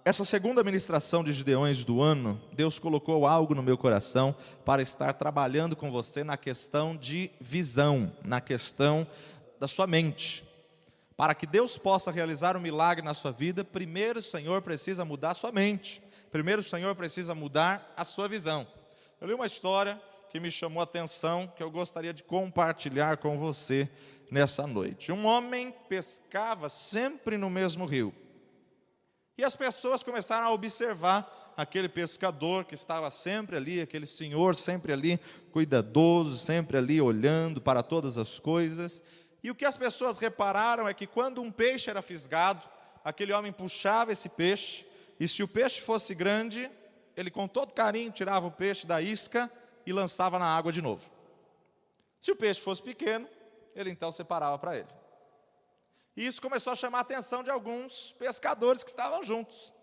Essa segunda ministração de Gideões do ano, Deus colocou algo no meu coração para estar trabalhando com você na questão de visão, na questão da sua mente. Para que Deus possa realizar um milagre na sua vida, primeiro o Senhor precisa mudar a sua mente. Primeiro o Senhor precisa mudar a sua visão. Eu li uma história que me chamou a atenção, que eu gostaria de compartilhar com você nessa noite. Um homem pescava sempre no mesmo rio. E as pessoas começaram a observar aquele pescador que estava sempre ali, aquele senhor sempre ali, cuidadoso, sempre ali olhando para todas as coisas. E o que as pessoas repararam é que quando um peixe era fisgado, aquele homem puxava esse peixe, e se o peixe fosse grande, ele com todo carinho tirava o peixe da isca e lançava na água de novo. Se o peixe fosse pequeno, ele então separava para ele. E isso começou a chamar a atenção de alguns pescadores que estavam juntos.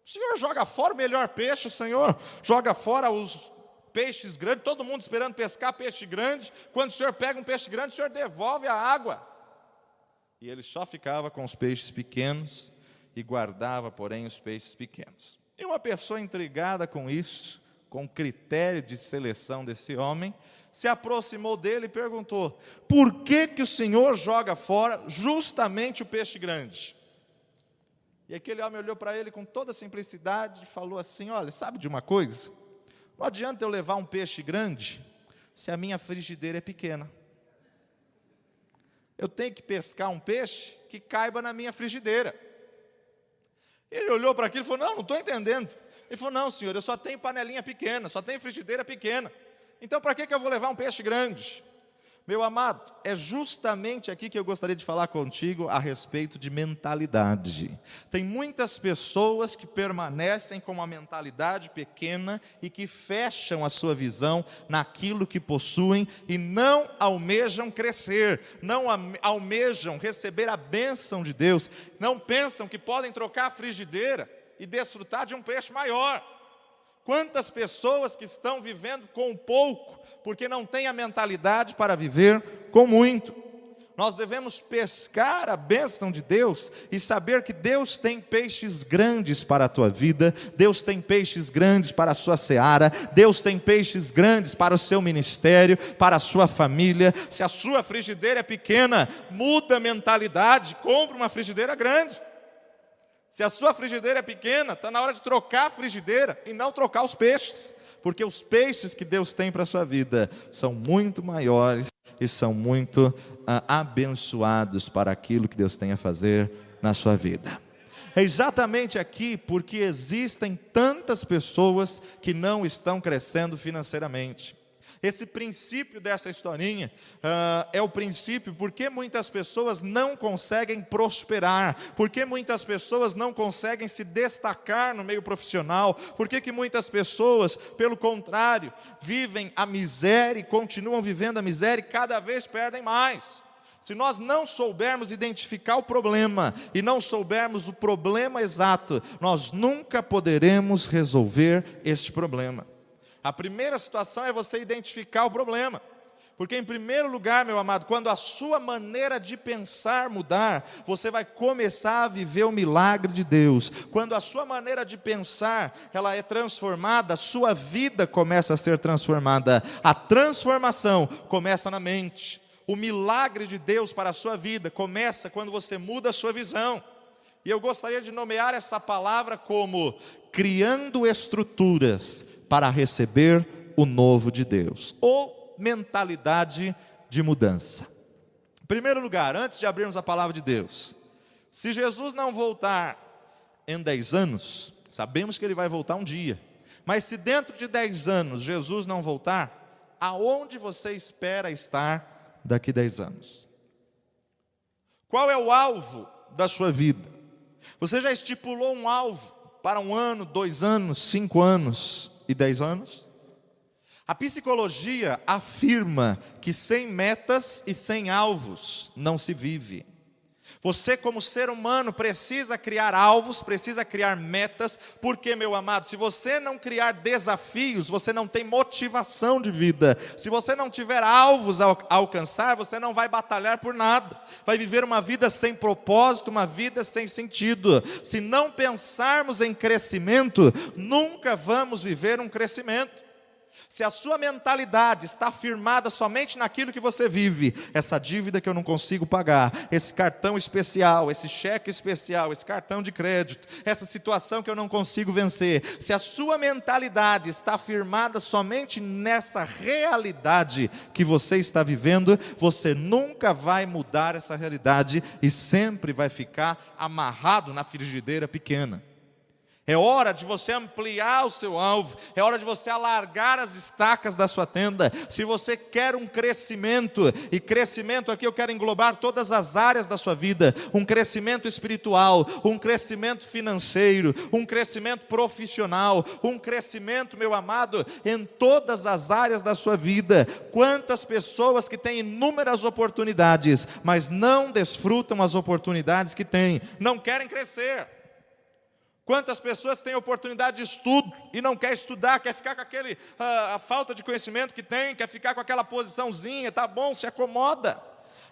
O senhor joga fora o melhor peixe, o senhor joga fora os peixes grandes, todo mundo esperando pescar peixe grande. Quando o senhor pega um peixe grande, o senhor devolve a água. E ele só ficava com os peixes pequenos e guardava, porém, os peixes pequenos. E uma pessoa intrigada com isso, com o critério de seleção desse homem, se aproximou dele e perguntou: por que que o senhor joga fora justamente o peixe grande? E aquele homem olhou para ele com toda simplicidade e falou assim: olha, sabe de uma coisa? Não adianta eu levar um peixe grande se a minha frigideira é pequena. Eu tenho que pescar um peixe que caiba na minha frigideira. Ele olhou para aquilo e falou: não estou entendendo. Ele falou: não, senhor, eu só tenho panelinha pequena, só tenho frigideira pequena. Então para que eu vou levar um peixe grande? Meu amado, é justamente aqui que eu gostaria de falar contigo a respeito de mentalidade. Tem muitas pessoas que permanecem com uma mentalidade pequena e que fecham a sua visão naquilo que possuem e não almejam crescer, não almejam receber a bênção de Deus, não pensam que podem trocar a frigideira e desfrutar de um peixe maior. Quantas pessoas que estão vivendo com pouco, porque não têm a mentalidade para viver com muito. Nós devemos pescar a bênção de Deus e saber que Deus tem peixes grandes para a tua vida, Deus tem peixes grandes para a sua seara, Deus tem peixes grandes para o seu ministério, para a sua família. Se a sua frigideira é pequena, muda a mentalidade, compra uma frigideira grande. Se a sua frigideira é pequena, está na hora de trocar a frigideira e não trocar os peixes. Porque os peixes que Deus tem para a sua vida são muito maiores e são muito abençoados para aquilo que Deus tem a fazer na sua vida. É exatamente aqui porque existem tantas pessoas que não estão crescendo financeiramente. Esse princípio dessa historinha é o princípio porque muitas pessoas não conseguem prosperar, porque muitas pessoas não conseguem se destacar no meio profissional, porque que muitas pessoas, pelo contrário, vivem a miséria e continuam vivendo a miséria e cada vez perdem mais. Se nós não soubermos identificar o problema e não soubermos o problema exato, nós nunca poderemos resolver este problema. A primeira situação é você identificar o problema. Porque em primeiro lugar, meu amado, quando a sua maneira de pensar mudar, você vai começar a viver o milagre de Deus. Quando a sua maneira de pensar, ela é transformada, a sua vida começa a ser transformada. A transformação começa na mente. O milagre de Deus para a sua vida começa quando você muda a sua visão. E eu gostaria de nomear essa palavra como criando estruturas para receber o novo de Deus, ou mentalidade de mudança. Em primeiro lugar, antes de abrirmos a palavra de Deus, se Jesus não voltar em 10 anos, sabemos que Ele vai voltar um dia, mas se dentro de 10 anos Jesus não voltar, aonde você espera estar daqui 10 anos? Qual é o alvo da sua vida? Você já estipulou um alvo para 1 ano, 2 anos, 5 anos e 10 anos? A psicologia afirma que sem metas e sem alvos não se vive. Você, como ser humano, precisa criar alvos, precisa criar metas, porque, meu amado, se você não criar desafios, você não tem motivação de vida. Se você não tiver alvos a alcançar, você não vai batalhar por nada. Vai viver uma vida sem propósito, uma vida sem sentido. Se não pensarmos em crescimento, nunca vamos viver um crescimento. Se a sua mentalidade está firmada somente naquilo que você vive, essa dívida que eu não consigo pagar, esse cartão especial, esse cheque especial, esse cartão de crédito, essa situação que eu não consigo vencer, se a sua mentalidade está firmada somente nessa realidade que você está vivendo, você nunca vai mudar essa realidade e sempre vai ficar amarrado na frigideira pequena. É hora de você ampliar o seu alvo, é hora de você alargar as estacas da sua tenda. Se você quer um crescimento, e crescimento aqui eu quero englobar todas as áreas da sua vida, um crescimento espiritual, um crescimento financeiro, um crescimento profissional, um crescimento, meu amado, em todas as áreas da sua vida. Quantas pessoas que têm inúmeras oportunidades, mas não desfrutam as oportunidades que têm, não querem crescer. Quantas pessoas têm oportunidade de estudo e não quer estudar, quer ficar com a falta de conhecimento que tem, quer ficar com aquela posiçãozinha, tá bom, se acomoda.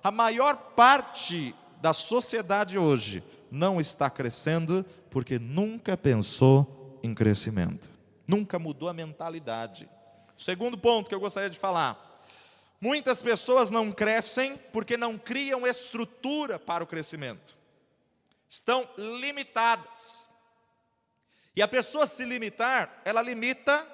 A maior parte da sociedade hoje não está crescendo porque nunca pensou em crescimento, nunca mudou a mentalidade. Segundo ponto que eu gostaria de falar: muitas pessoas não crescem porque não criam estrutura para o crescimento, estão limitadas. E a pessoa se limitar, ela limita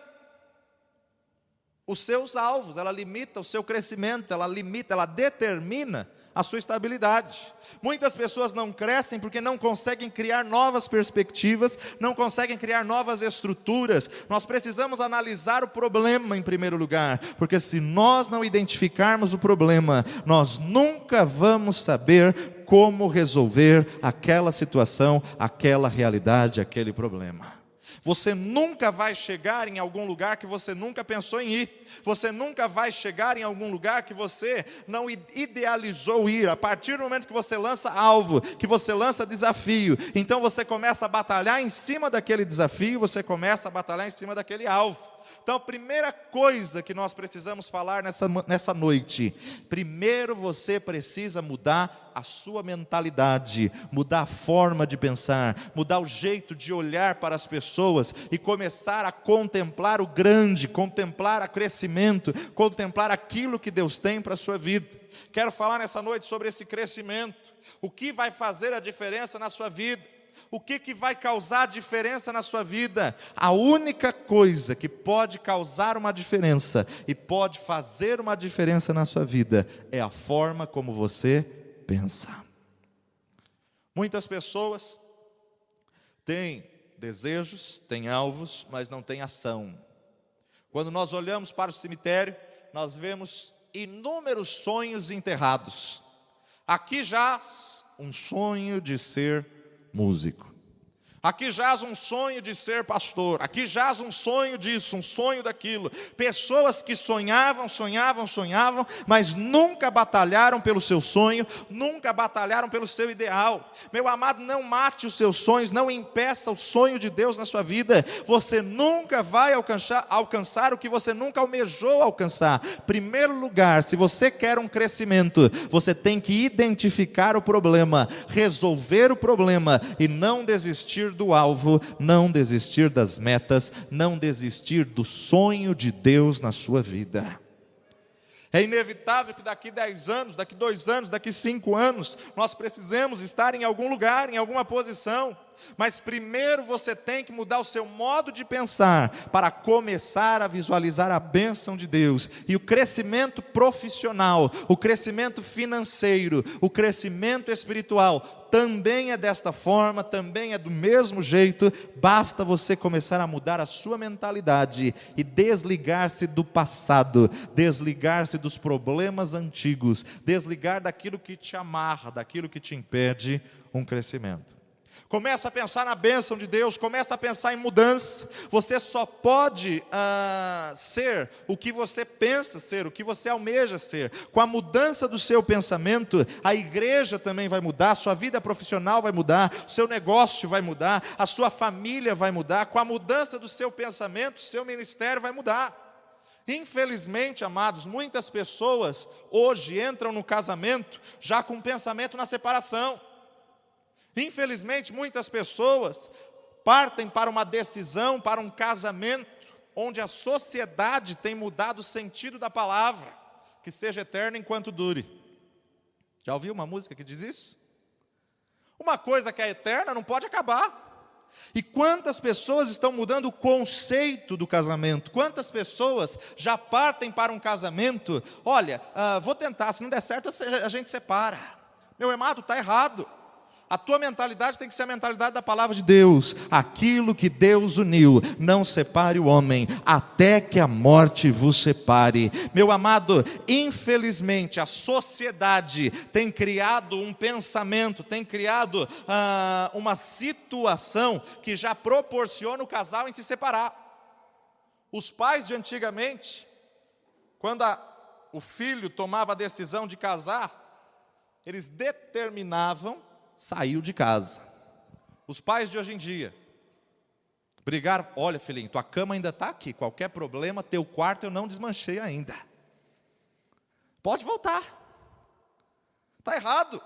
os seus alvos, ela limita o seu crescimento, ela determina a sua estabilidade. Muitas pessoas não crescem porque não conseguem criar novas perspectivas, não conseguem criar novas estruturas. Nós precisamos analisar o problema em primeiro lugar, porque se nós não identificarmos o problema, nós nunca vamos saber como resolver aquela situação, aquela realidade, aquele problema. Você nunca vai chegar em algum lugar que você nunca pensou em ir. Você nunca vai chegar em algum lugar que você não idealizou ir. A partir do momento que você lança alvo, que você lança desafio, então você começa a batalhar em cima daquele desafio, você começa a batalhar em cima daquele alvo. Então, a primeira coisa que nós precisamos falar nessa noite: primeiro você precisa mudar a sua mentalidade, mudar a forma de pensar, mudar o jeito de olhar para as pessoas e começar a contemplar o grande, contemplar o crescimento, contemplar aquilo que Deus tem para a sua vida. Quero falar nessa noite sobre esse crescimento, o que vai fazer a diferença na sua vida. O que vai causar diferença na sua vida? A única coisa que pode causar uma diferença e pode fazer uma diferença na sua vida é a forma como você pensa. Muitas pessoas têm desejos, têm alvos, mas não têm ação. Quando nós olhamos para o cemitério, nós vemos inúmeros sonhos enterrados. Aqui jaz um sonho de ser músico. Aqui jaz um sonho de ser pastor. Aqui jaz um sonho disso, um sonho daquilo. Pessoas que sonhavam, mas nunca batalharam pelo seu sonho, nunca batalharam pelo seu ideal. Meu amado, não mate os seus sonhos, não impeça o sonho de Deus na sua vida. Você nunca vai alcançar o que você nunca almejou alcançar. Primeiro lugar, se você quer um crescimento, você tem que identificar o problema, resolver o problema e não desistir do alvo, não desistir das metas, não desistir do sonho de Deus na sua vida. É inevitável que daqui 10 anos, daqui 2 anos, daqui 5 anos, nós precisemos estar em algum lugar, em alguma posição. Mas primeiro você tem que mudar o seu modo de pensar para começar a visualizar a bênção de Deus. E o crescimento profissional, o crescimento financeiro, o crescimento espiritual também é desta forma, também é do mesmo jeito. Basta você começar a mudar a sua mentalidade e desligar-se do passado, desligar-se dos problemas antigos, desligar daquilo que te amarra, daquilo que te impede um crescimento. Começa a pensar na bênção de Deus, começa a pensar em mudança. Você só pode ser o que você pensa ser, o que você almeja ser. Com a mudança do seu pensamento, a igreja também vai mudar, a sua vida profissional vai mudar, o seu negócio vai mudar, a sua família vai mudar. Com a mudança do seu pensamento, o seu ministério vai mudar. Infelizmente, amados, muitas pessoas hoje entram no casamento já com um pensamento na separação. Infelizmente, muitas pessoas partem para uma decisão, para um casamento, onde a sociedade tem mudado o sentido da palavra, que seja eterna enquanto dure. Já ouviu uma música que diz isso? Uma coisa que é eterna não pode acabar. E quantas pessoas estão mudando o conceito do casamento? Quantas pessoas já partem para um casamento? Olha, vou tentar, se não der certo a gente separa. Meu amado, está errado. A tua mentalidade tem que ser a mentalidade da palavra de Deus. Aquilo que Deus uniu, não separe o homem, até que a morte vos separe. Meu amado, infelizmente a sociedade tem criado um pensamento, tem criado uma situação que já proporciona o casal em se separar. Os pais de antigamente, quando o filho tomava a decisão de casar, eles determinavam saiu de casa. Os pais de hoje em dia brigaram: olha filhinho, tua cama ainda está aqui, qualquer problema, teu quarto eu não desmanchei ainda, pode voltar. Está errado.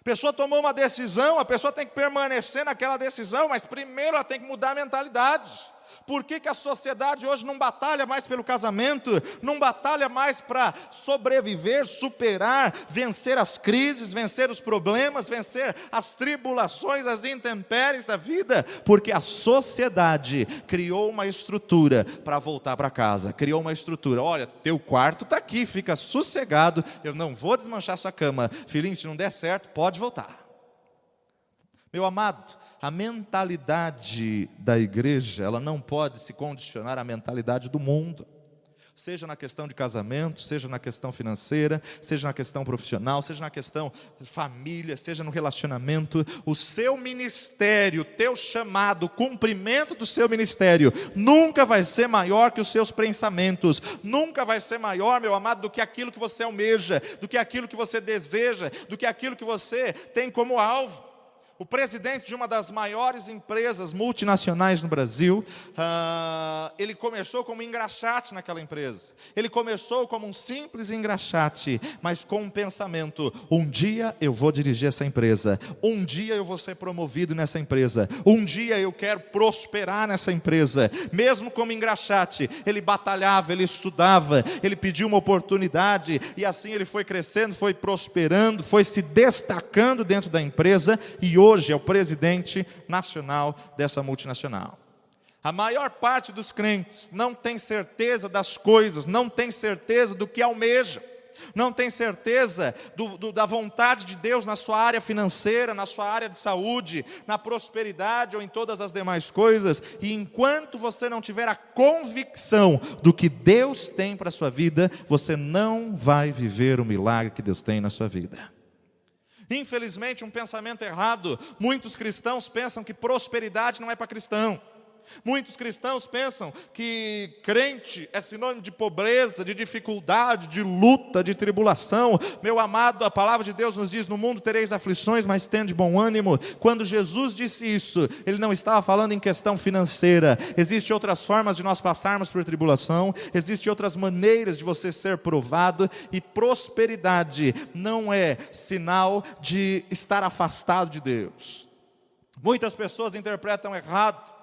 A pessoa tomou uma decisão, a pessoa tem que permanecer naquela decisão, mas primeiro ela tem que mudar a mentalidade. Por que a sociedade hoje não batalha mais pelo casamento, não batalha mais para sobreviver, superar, vencer as crises, vencer os problemas, vencer as tribulações, as intempéries da vida? Porque a sociedade criou uma estrutura para voltar para casa, criou uma estrutura: olha, teu quarto está aqui, fica sossegado, eu não vou desmanchar sua cama, filhinho, se não der certo, pode voltar. Meu amado, a mentalidade da igreja, ela não pode se condicionar à mentalidade do mundo. Seja na questão de casamento, seja na questão financeira, seja na questão profissional, seja na questão de família, seja no relacionamento. O seu ministério, teu chamado, o cumprimento do seu ministério, nunca vai ser maior que os seus pensamentos, nunca vai ser maior, meu amado, do que aquilo que você almeja, do que aquilo que você deseja, do que aquilo que você tem como alvo. O presidente de uma das maiores empresas multinacionais no Brasil, ele começou como engraxate naquela empresa. Ele começou como um simples engraxate, mas com um pensamento: um dia eu vou dirigir essa empresa, um dia eu vou ser promovido nessa empresa, um dia eu quero prosperar nessa empresa. Mesmo como engraxate, ele batalhava, ele estudava, ele pediu uma oportunidade, e assim ele foi crescendo, foi prosperando, foi se destacando dentro da empresa, e hoje é o presidente nacional dessa multinacional. A maior parte dos crentes não tem certeza das coisas, não tem certeza do que almeja, não tem certeza da vontade de Deus na sua área financeira, na sua área de saúde, na prosperidade ou em todas as demais coisas. E enquanto você não tiver a convicção do que Deus tem para a sua vida, você não vai viver o milagre que Deus tem na sua vida. Infelizmente, um pensamento errado. Muitos cristãos pensam que prosperidade não é para cristão. Muitos cristãos pensam que crente é sinônimo de pobreza, de dificuldade, de luta, de tribulação. Meu amado, a palavra de Deus nos diz: no mundo tereis aflições, mas tende bom ânimo. Quando Jesus disse isso, Ele não estava falando em questão financeira. Existem outras formas de nós passarmos por tribulação, existem outras maneiras de você ser provado, e prosperidade não é sinal de estar afastado de Deus. Muitas pessoas interpretam errado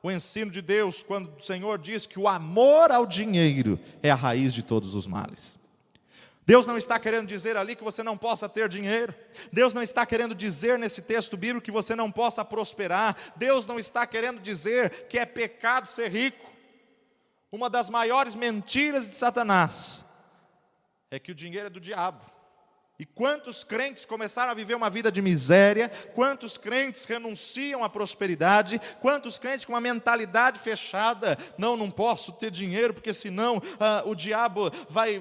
o ensino de Deus, quando o Senhor diz que o amor ao dinheiro é a raiz de todos os males. Deus não está querendo dizer ali que você não possa ter dinheiro. Deus não está querendo dizer nesse texto bíblico que você não possa prosperar. Deus não está querendo dizer que é pecado ser rico. Uma das maiores mentiras de Satanás é que o dinheiro é do diabo. E quantos crentes começaram a viver uma vida de miséria, quantos crentes renunciam à prosperidade, quantos crentes com uma mentalidade fechada: não posso ter dinheiro, porque senão o diabo vai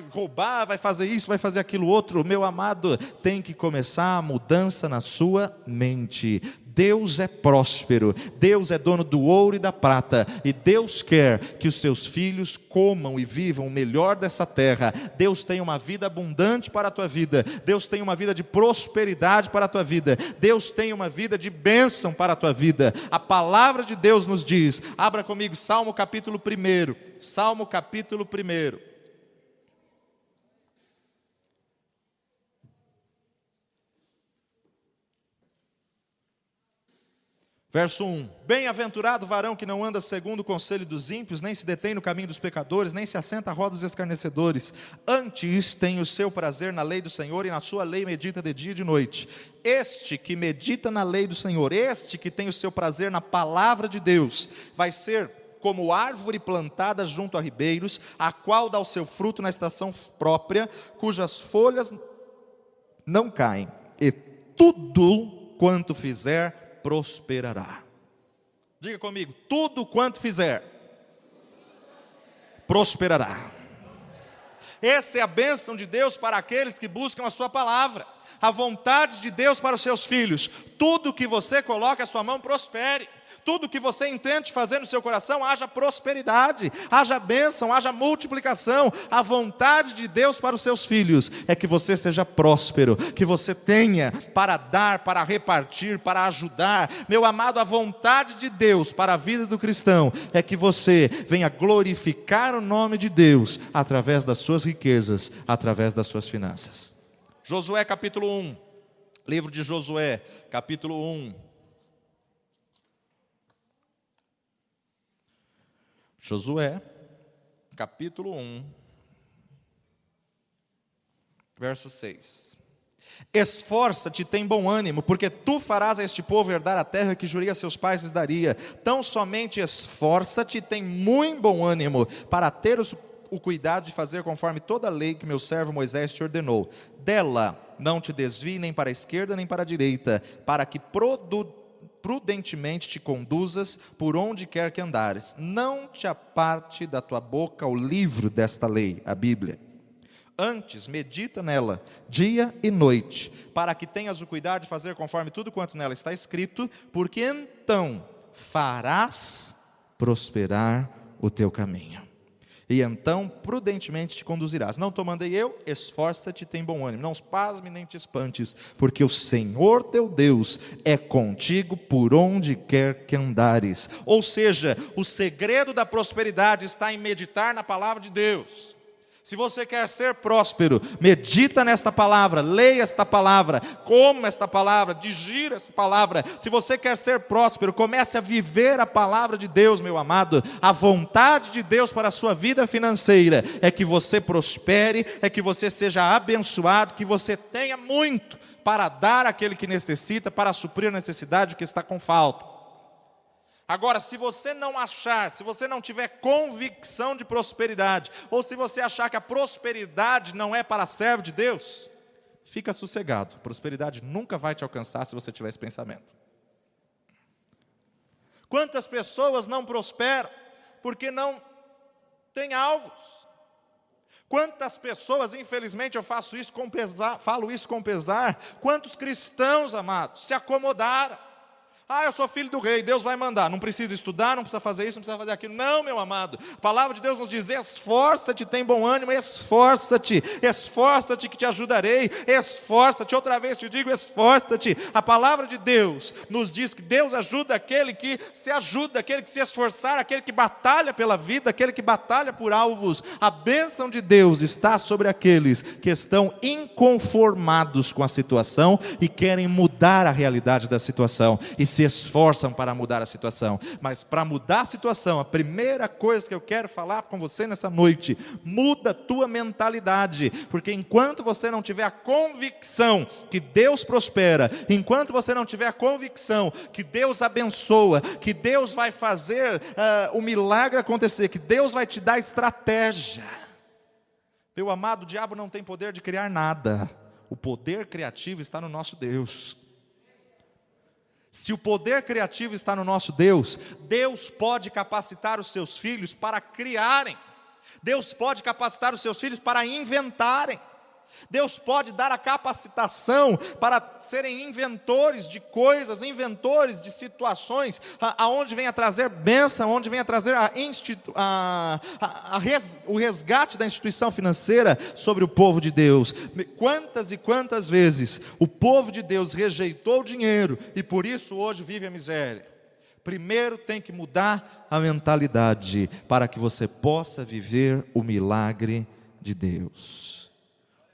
roubar, vai fazer isso, vai fazer aquilo outro. Meu amado, tem que começar a mudança na sua mente. Deus é próspero, Deus é dono do ouro e da prata, e Deus quer que os seus filhos comam e vivam o melhor dessa terra. Deus tem uma vida abundante para a tua vida, Deus tem uma vida de prosperidade para a tua vida, Deus tem uma vida de bênção para a tua vida. A palavra de Deus nos diz, abra comigo Salmo capítulo 1, Salmo capítulo 1. Verso 1: Bem-aventurado o varão que não anda segundo o conselho dos ímpios, nem se detém no caminho dos pecadores, nem se assenta à roda dos escarnecedores. Antes tem o seu prazer na lei do Senhor, e na sua lei medita de dia e de noite. Este que medita na lei do Senhor, este que tem o seu prazer na palavra de Deus, vai ser como árvore plantada junto a ribeiros, a qual dá o seu fruto na estação própria, cujas folhas não caem, e tudo quanto fizer prosperará. Diga comigo, tudo quanto fizer, prosperará. Essa é a bênção de Deus para aqueles que buscam a sua palavra, a vontade de Deus para os seus filhos. Tudo que você coloque a sua mão prospere. Tudo que você intente fazer no seu coração, haja prosperidade, haja bênção, haja multiplicação. A vontade de Deus para os seus filhos é que você seja próspero, que você tenha para dar, para repartir, para ajudar. Meu amado, a vontade de Deus para a vida do cristão é que você venha glorificar o nome de Deus através das suas riquezas, através das suas finanças. Josué capítulo 1, livro de Josué capítulo 1. Josué, capítulo 1, verso 6. Esforça-te, tem bom ânimo, porque tu farás a este povo herdar a terra que jurei a seus pais lhes daria. Tão somente esforça-te, tem muito bom ânimo, para ter o cuidado de fazer conforme toda a lei que meu servo Moisés te ordenou. Dela não te desvie nem para a esquerda nem para a direita, para que prudentemente te conduzas por onde quer que andares. Não te aparte da tua boca o livro desta lei, a Bíblia. Antes, medita nela, dia e noite, para que tenhas o cuidado de fazer conforme tudo quanto nela está escrito, porque então farás prosperar o teu caminho. E então prudentemente te conduzirás. Não te mandei eu? Esforça-te, tem bom ânimo. Não pasme nem te espantes, porque o Senhor teu Deus é contigo por onde quer que andares. Ou seja, o segredo da prosperidade está em meditar na palavra de Deus. Se você quer ser próspero, medita nesta palavra, leia esta palavra, coma esta palavra, digira esta palavra. Se você quer ser próspero, comece a viver a palavra de Deus, meu amado. A vontade de Deus para a sua vida financeira é que você prospere, é que você seja abençoado, que você tenha muito para dar àquele que necessita, para suprir a necessidade que está com falta. Agora, se você não achar, se você não tiver convicção de prosperidade, ou se você achar que a prosperidade não é para servo de Deus, fica sossegado. Prosperidade nunca vai te alcançar se você tiver esse pensamento. Quantas pessoas não prosperam porque não têm alvos? Quantas pessoas, infelizmente eu falo isso com pesar, quantos cristãos, amados, se acomodaram? Ah, eu sou filho do rei, Deus vai mandar. Não precisa estudar, não precisa fazer isso, não precisa fazer aquilo. Não, meu amado. A palavra de Deus nos diz, esforça-te, tem bom ânimo, esforça-te. Esforça-te que te ajudarei. Esforça-te, outra vez te digo, esforça-te. A palavra de Deus nos diz que Deus ajuda aquele que se ajuda, aquele que se esforçar, aquele que batalha pela vida, aquele que batalha por alvos. A bênção de Deus está sobre aqueles que estão inconformados com a situação e querem mudar a realidade da situação. E se esforçam para mudar a situação. Mas para mudar a situação, a primeira coisa que eu quero falar com você nessa noite, muda a tua mentalidade, porque enquanto você não tiver a convicção que Deus prospera, enquanto você não tiver a convicção que Deus abençoa, que Deus vai fazer o milagre acontecer, que Deus vai te dar estratégia. Meu amado, o diabo não tem poder de criar nada. O poder criativo está no nosso Deus. Se o poder criativo está no nosso Deus, Deus pode capacitar os seus filhos para criarem. Deus pode capacitar os seus filhos para inventarem. Deus pode dar a capacitação para serem inventores de coisas, inventores de situações, aonde venha trazer bênção, onde venha trazer o resgate da instituição financeira sobre o povo de Deus. Quantas e quantas vezes o povo de Deus rejeitou o dinheiro e por isso hoje vive a miséria. Primeiro tem que mudar a mentalidade para que você possa viver o milagre de Deus.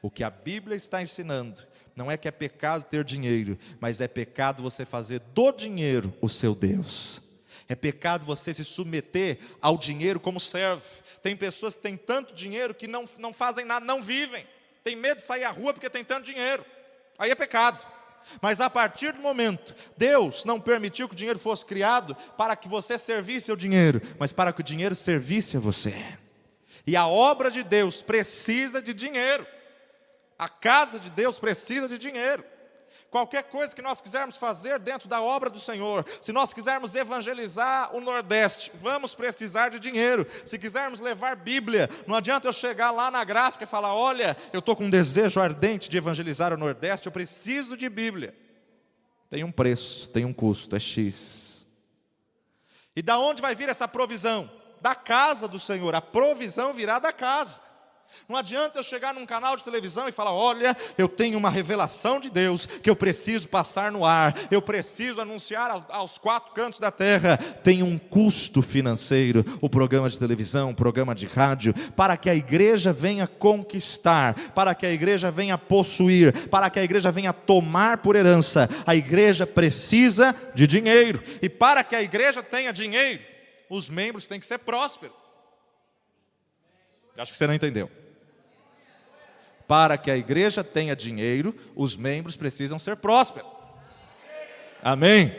O que a Bíblia está ensinando não é que é pecado ter dinheiro, mas é pecado você fazer do dinheiro o seu Deus. É pecado você se submeter ao dinheiro como servo. Tem pessoas que têm tanto dinheiro que não fazem nada, não vivem. Tem medo de sair à rua porque tem tanto dinheiro. Aí é pecado. Mas a partir do momento, Deus não permitiu que o dinheiro fosse criado para que você servisse ao dinheiro, mas para que o dinheiro servisse a você. E a obra de Deus precisa de dinheiro. A casa de Deus precisa de dinheiro. Qualquer coisa que nós quisermos fazer dentro da obra do Senhor, se nós quisermos evangelizar o Nordeste, vamos precisar de dinheiro. Se quisermos levar Bíblia, não adianta eu chegar lá na gráfica e falar: olha, eu estou com um desejo ardente de evangelizar o Nordeste, eu preciso de Bíblia. Tem um preço, tem um custo, é X. E da onde vai vir essa provisão? Da casa do Senhor. A provisão virá da casa. Não adianta eu chegar num canal de televisão e falar: olha, eu tenho uma revelação de Deus que eu preciso passar no ar, eu preciso anunciar aos 4 cantos da terra. Tem um custo financeiro, o programa de televisão, o programa de rádio, para que a igreja venha conquistar, para que a igreja venha possuir, para que a igreja venha tomar por herança. A igreja precisa de dinheiro, e para que a igreja tenha dinheiro, os membros têm que ser prósperos. Acho que você não entendeu. Para que a igreja tenha dinheiro, os membros precisam ser prósperos. Amém?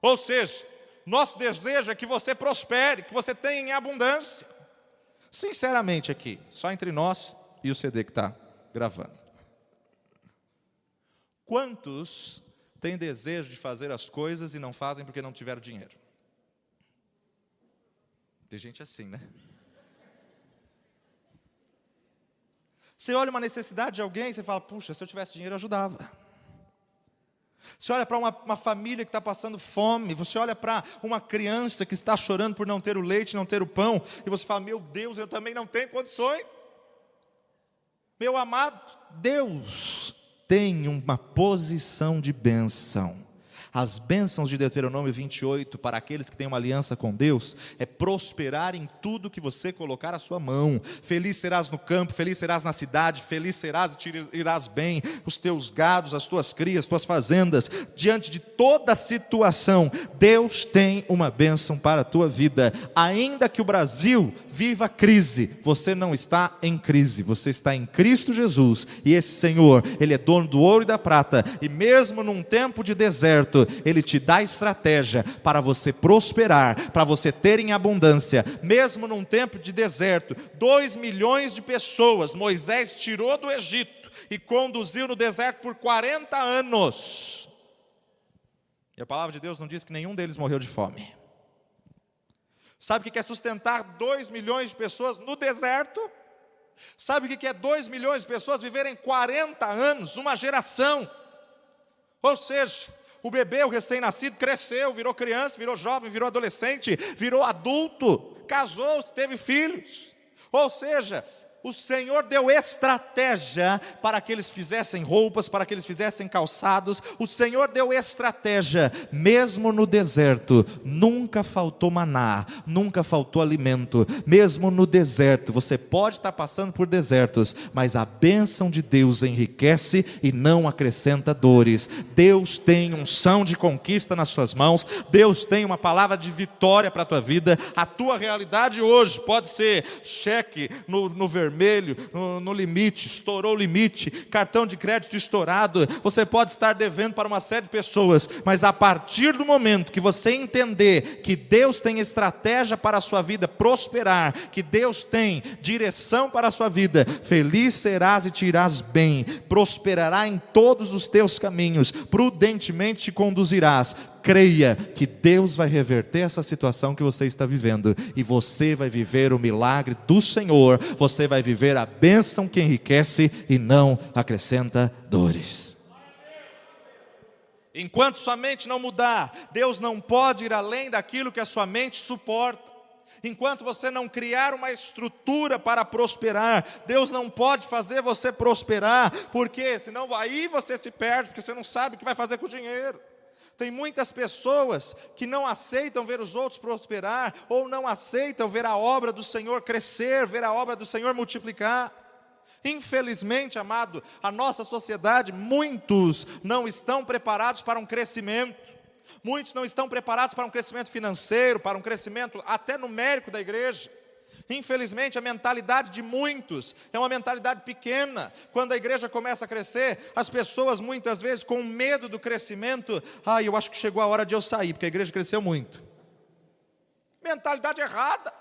Ou seja, nosso desejo é que você prospere, que você tenha em abundância. Sinceramente aqui, só entre nós e o CD que está gravando. Quantos têm desejo de fazer as coisas e não fazem porque não tiveram dinheiro? Tem gente assim, né? Você olha uma necessidade de alguém, você fala: puxa, se eu tivesse dinheiro eu ajudava. Você olha para uma família que está passando fome, você olha para uma criança que está chorando por não ter o leite, não ter o pão, e você fala: meu Deus, eu também não tenho condições. Meu amado, Deus tem uma posição de bênção. As bênçãos de Deuteronômio 28, para aqueles que têm uma aliança com Deus, é prosperar em tudo que você colocar a sua mão. Feliz serás no campo, feliz serás na cidade, feliz serás e te irás bem, os teus gados, as tuas crias, as tuas fazendas. Diante de toda situação, Deus tem uma bênção para a tua vida. Ainda que o Brasil viva crise, você não está em crise, você está em Cristo Jesus. E esse Senhor, Ele é dono do ouro e da prata, e mesmo num tempo de deserto, Ele te dá estratégia para você prosperar, para você ter em abundância. Mesmo num tempo de deserto, 2 milhões de pessoas Moisés tirou do Egito e conduziu no deserto por 40 anos. E a palavra de Deus não diz que nenhum deles morreu de fome. Sabe o que é sustentar 2 milhões de pessoas no deserto? Sabe o que é 2 milhões de pessoas viverem 40 anos, uma geração? Ou seja, o bebê, o recém-nascido, cresceu, virou criança, virou jovem, virou adolescente, virou adulto, casou-se, teve filhos. Ou seja, o Senhor deu estratégia para que eles fizessem roupas, para que eles fizessem calçados. O Senhor deu estratégia, mesmo no deserto, nunca faltou maná, nunca faltou alimento. Mesmo no deserto, você pode estar passando por desertos, mas a bênção de Deus enriquece e não acrescenta dores. Deus tem unção de conquista nas suas mãos, Deus tem uma palavra de vitória para a tua vida. A tua realidade hoje pode ser cheque no vermelho, no limite, estourou o limite, cartão de crédito estourado, você pode estar devendo para uma série de pessoas, mas a partir do momento que você entender que Deus tem estratégia para a sua vida prosperar, que Deus tem direção para a sua vida, feliz serás e te irás bem, prosperará em todos os teus caminhos, prudentemente te conduzirás, creia que Deus vai reverter essa situação que você está vivendo, e você vai viver o milagre do Senhor, você vai viver a bênção que enriquece e não acrescenta dores. Enquanto sua mente não mudar, Deus não pode ir além daquilo que a sua mente suporta. Enquanto você não criar uma estrutura para prosperar, Deus não pode fazer você prosperar, porque senão aí você se perde, porque você não sabe o que vai fazer com o dinheiro. Tem muitas pessoas que não aceitam ver os outros prosperar, ou não aceitam ver a obra do Senhor crescer, ver a obra do Senhor multiplicar. Infelizmente, amado, a nossa sociedade, muitos não estão preparados para um crescimento. Muitos não estão preparados para um crescimento financeiro, para um crescimento até numérico da igreja. Infelizmente, a mentalidade de muitos é uma mentalidade pequena. Quando a igreja começa a crescer, as pessoas muitas vezes com medo do crescimento, eu acho que chegou a hora de eu sair, porque a igreja cresceu muito. Mentalidade errada.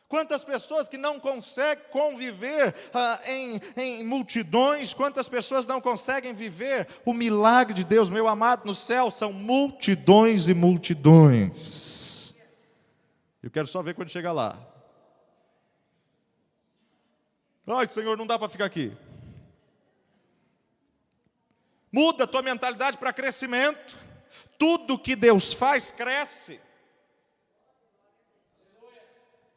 Quantas pessoas que não conseguem conviver em multidões, quantas pessoas não conseguem viver o milagre de Deus, meu amado, no céu são multidões e multidões. Eu quero só ver quando chegar lá. Ai, Senhor, não dá para ficar aqui. Muda a tua mentalidade para crescimento. Tudo que Deus faz, cresce.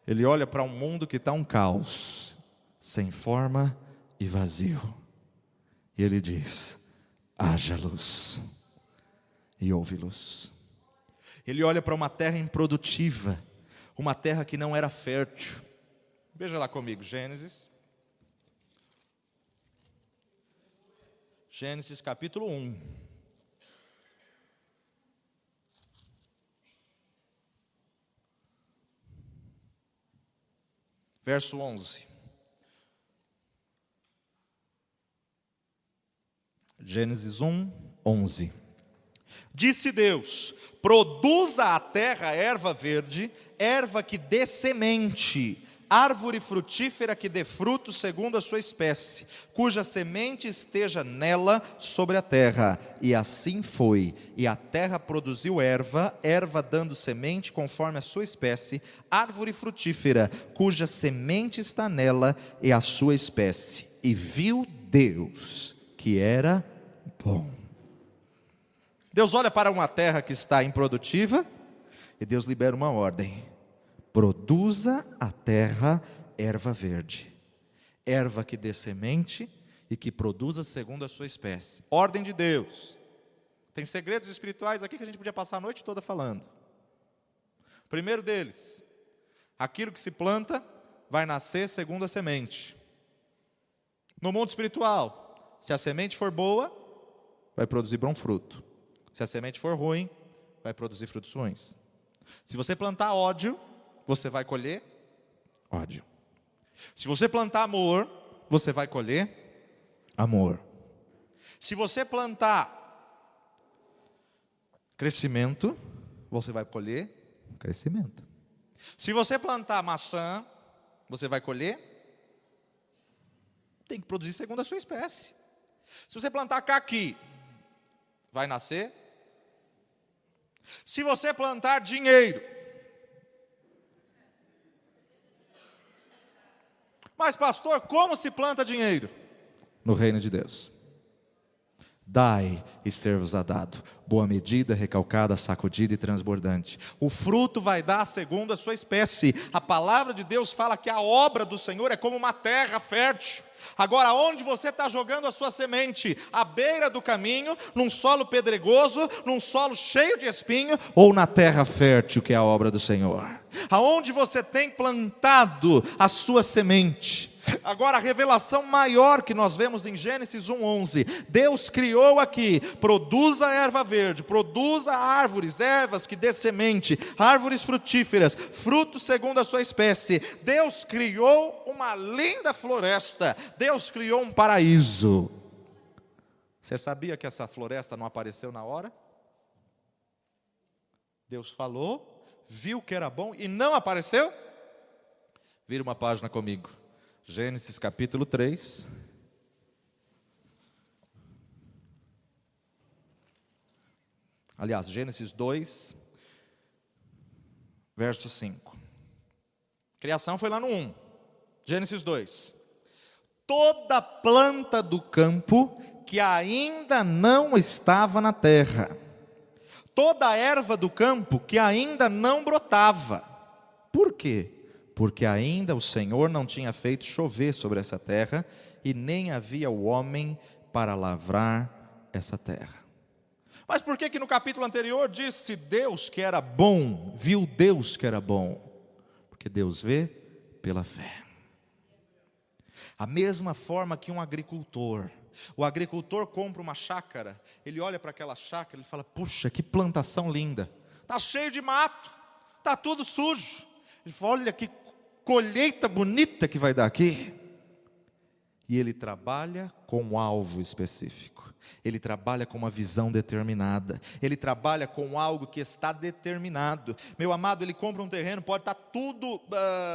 Ele olha para um mundo que está um caos, sem forma e vazio. E ele diz, haja luz, e houve luz. Ele olha para uma terra improdutiva, uma terra que não era fértil. Veja lá comigo, Gênesis capítulo 1. Verso 11. Gênesis 1, 11. Disse Deus, produza a terra erva verde, erva que dê semente, árvore frutífera que dê fruto segundo a sua espécie, cuja semente esteja nela sobre a terra. E assim foi. E a terra produziu erva, erva dando semente conforme a sua espécie, árvore frutífera, cuja semente está nela e a sua espécie. E viu Deus que era bom. Deus olha para uma terra que está improdutiva e Deus libera uma ordem. Produza a terra erva verde, erva que dê semente e que produza segundo a sua espécie. Ordem de Deus. Tem segredos espirituais aqui que a gente podia passar a noite toda falando. Primeiro deles, aquilo que se planta vai nascer segundo a semente. No mundo espiritual, se a semente for boa, vai produzir bom fruto. Se a semente for ruim, vai produzir frutos ruins. Se você plantar ódio, você vai colher ódio. Se você plantar amor, você vai colher amor. Se você plantar crescimento, você vai colher crescimento. Se você plantar maçã, você vai colher, tem que produzir segundo a sua espécie. Se você plantar caqui, vai nascer. Se você plantar dinheiro, mas pastor, como se planta dinheiro? No reino de Deus. Dai e ser-vos-á dado, boa medida, recalcada, sacudida e transbordante. O fruto vai dar segundo a sua espécie. A palavra de Deus fala que a obra do Senhor é como uma terra fértil. Agora, onde você está jogando a sua semente? À beira do caminho, num solo pedregoso, num solo cheio de espinho, ou na terra fértil que é a obra do Senhor? Aonde você tem plantado a sua semente? Agora, a revelação maior que nós vemos em Gênesis 1:11, Deus criou aqui, produza erva verde, produza árvores, ervas que dê semente, árvores frutíferas, frutos segundo a sua espécie. Deus criou uma linda floresta, Deus criou um paraíso. Você sabia que essa floresta não apareceu na hora? Deus falou, viu que era bom e não apareceu? Vira uma página comigo. Gênesis capítulo 3. Aliás, Gênesis 2, verso 5. Criação foi lá no 1. Gênesis 2. Toda planta do campo que ainda não estava na terra, toda erva do campo que ainda não brotava. Por quê? Porque ainda o Senhor não tinha feito chover sobre essa terra, e nem havia o homem para lavrar essa terra. Mas por que no capítulo anterior disse Deus que era bom, viu Deus que era bom? Porque Deus vê pela fé. A mesma forma que um agricultor, o agricultor compra uma chácara, ele olha para aquela chácara, ele fala, puxa, que plantação linda, está cheio de mato, está tudo sujo. Ele fala, olha que colheita bonita que vai dar aqui. E ele trabalha com um alvo específico. Ele trabalha com uma visão determinada. Ele trabalha com algo que está determinado. Meu amado, ele compra um terreno, pode estar tudo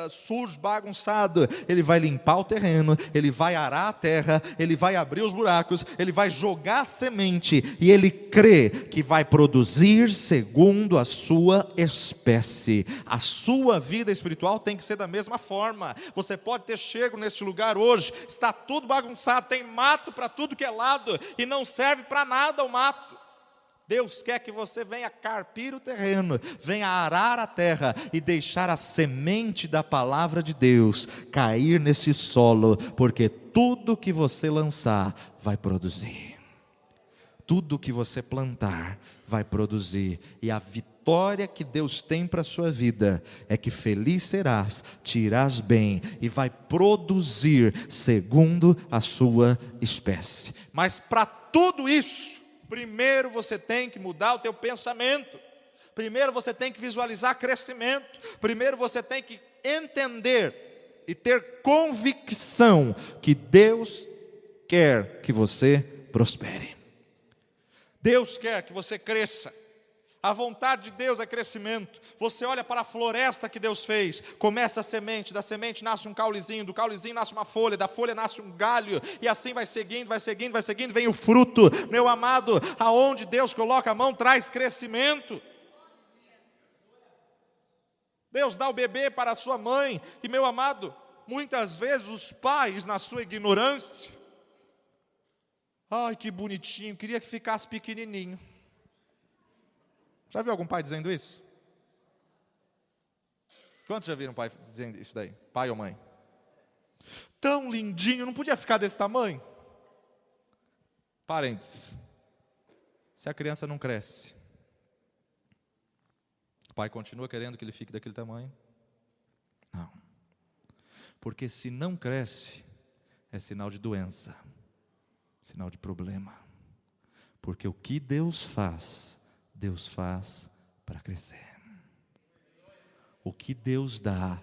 sujo, bagunçado. Ele vai limpar o terreno, ele vai arar a terra, ele vai abrir os buracos, ele vai jogar a semente, e ele crê que vai produzir segundo a sua espécie. A sua vida espiritual tem que ser da mesma forma. Você pode ter chego neste lugar hoje, está tudo bagunçado, tem mato para tudo que é lado, e não serve para nada o mato. Deus quer que você venha carpir o terreno, venha arar a terra e deixar a semente da palavra de Deus cair nesse solo, porque tudo que você lançar vai produzir. Tudo que você plantar vai produzir, e a vitória que Deus tem para a sua vida é que feliz serás, te irás bem e vai produzir segundo a sua espécie. Mas para tudo isso, primeiro você tem que mudar o teu pensamento, primeiro você tem que visualizar crescimento, primeiro você tem que entender e ter convicção que Deus quer que você prospere. Deus quer que você cresça. A vontade de Deus é crescimento. Você olha para a floresta que Deus fez, começa a semente, da semente nasce um caulezinho, do caulezinho nasce uma folha, da folha nasce um galho, e assim vai seguindo, vai seguindo, vai seguindo, vem o fruto. Meu amado, aonde Deus coloca a mão traz crescimento. Deus dá o bebê para a sua mãe, e meu amado, muitas vezes os pais, na sua ignorância, ai que bonitinho, queria que ficasse pequenininho. Já viu algum pai dizendo isso? Quantos já viram pai dizendo isso daí? Pai ou mãe? Tão lindinho, não podia ficar desse tamanho? Parênteses. Se a criança não cresce, o pai continua querendo que ele fique daquele tamanho? Não. Porque se não cresce, é sinal de doença, sinal de problema. Porque o que Deus faz para crescer. O que Deus dá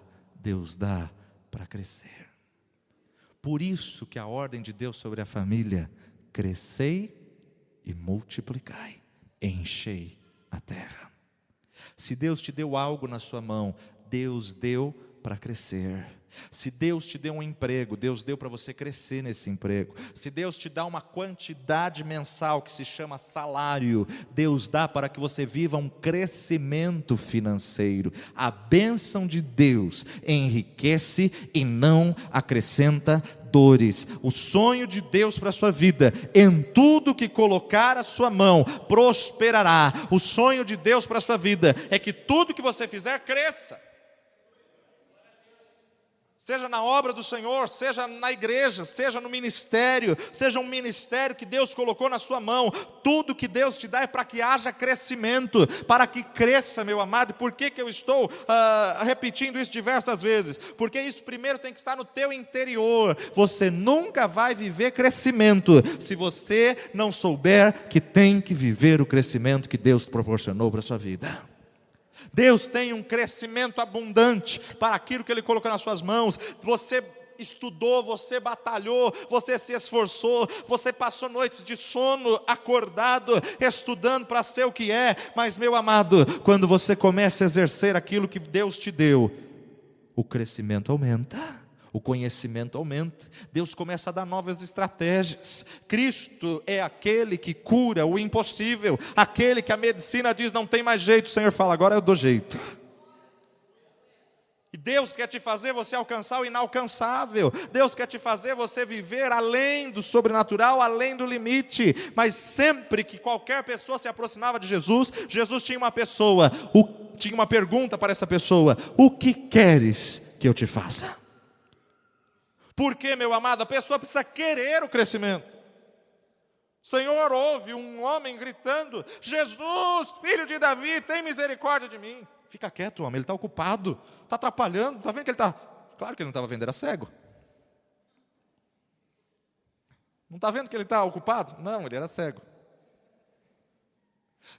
para crescer. Por isso que a ordem de Deus sobre a família, crescei e multiplicai, enchei a terra. Se Deus te deu algo na sua mão, Deus deu para crescer. Se Deus te deu um emprego, Deus deu para você crescer nesse emprego. Se Deus te dá uma quantidade mensal que se chama salário, Deus dá para que você viva um crescimento financeiro. A bênção de Deus enriquece e não acrescenta dores. O sonho de Deus para a sua vida, em tudo que colocar a sua mão, prosperará. O sonho de Deus para a sua vida é que tudo que você fizer cresça. Seja na obra do Senhor, seja na igreja, seja no ministério, seja um ministério que Deus colocou na sua mão, tudo que Deus te dá é para que haja crescimento, para que cresça, meu amado. E por que eu estou repetindo isso diversas vezes? Porque isso primeiro tem que estar no teu interior. Você nunca vai viver crescimento se você não souber que tem que viver o crescimento que Deus proporcionou para a sua vida. Deus tem um crescimento abundante para aquilo que Ele colocou nas suas mãos. Você estudou, você batalhou, você se esforçou, você passou noites de sono acordado, estudando para ser o que é. Mas meu amado, quando você começa a exercer aquilo que Deus te deu, o crescimento aumenta, o conhecimento aumenta, Deus começa a dar novas estratégias. Cristo é aquele que cura o impossível, aquele que a medicina diz não tem mais jeito, o Senhor fala, agora eu dou jeito. E Deus quer te fazer você alcançar o inalcançável. Deus quer te fazer você viver além do sobrenatural, além do limite. Mas sempre que qualquer pessoa se aproximava de Jesus, Jesus tinha uma tinha uma pergunta para essa pessoa: o que queres que eu te faça? Porque, meu amado, a pessoa precisa querer o crescimento. O Senhor ouve um homem gritando: Jesus, filho de Davi, tem misericórdia de mim. Fica quieto, homem, ele está ocupado, está atrapalhando, está vendo que ele está... Claro que ele não estava vendo, era cego. Não está vendo que ele está ocupado? Não, ele era cego.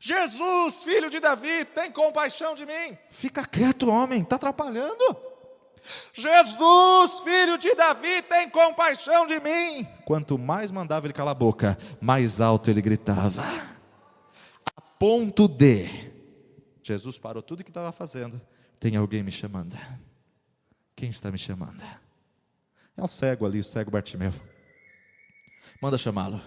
Jesus, filho de Davi, tem compaixão de mim. Fica quieto, homem, está atrapalhando. Jesus, filho de Davi, tem compaixão de mim. Quanto mais mandava ele calar a boca, mais alto ele gritava. A ponto de... Jesus parou tudo o que estava fazendo. Tem alguém me chamando. Quem está me chamando? É um cego ali, o cego Bartimeu. Manda chamá-lo.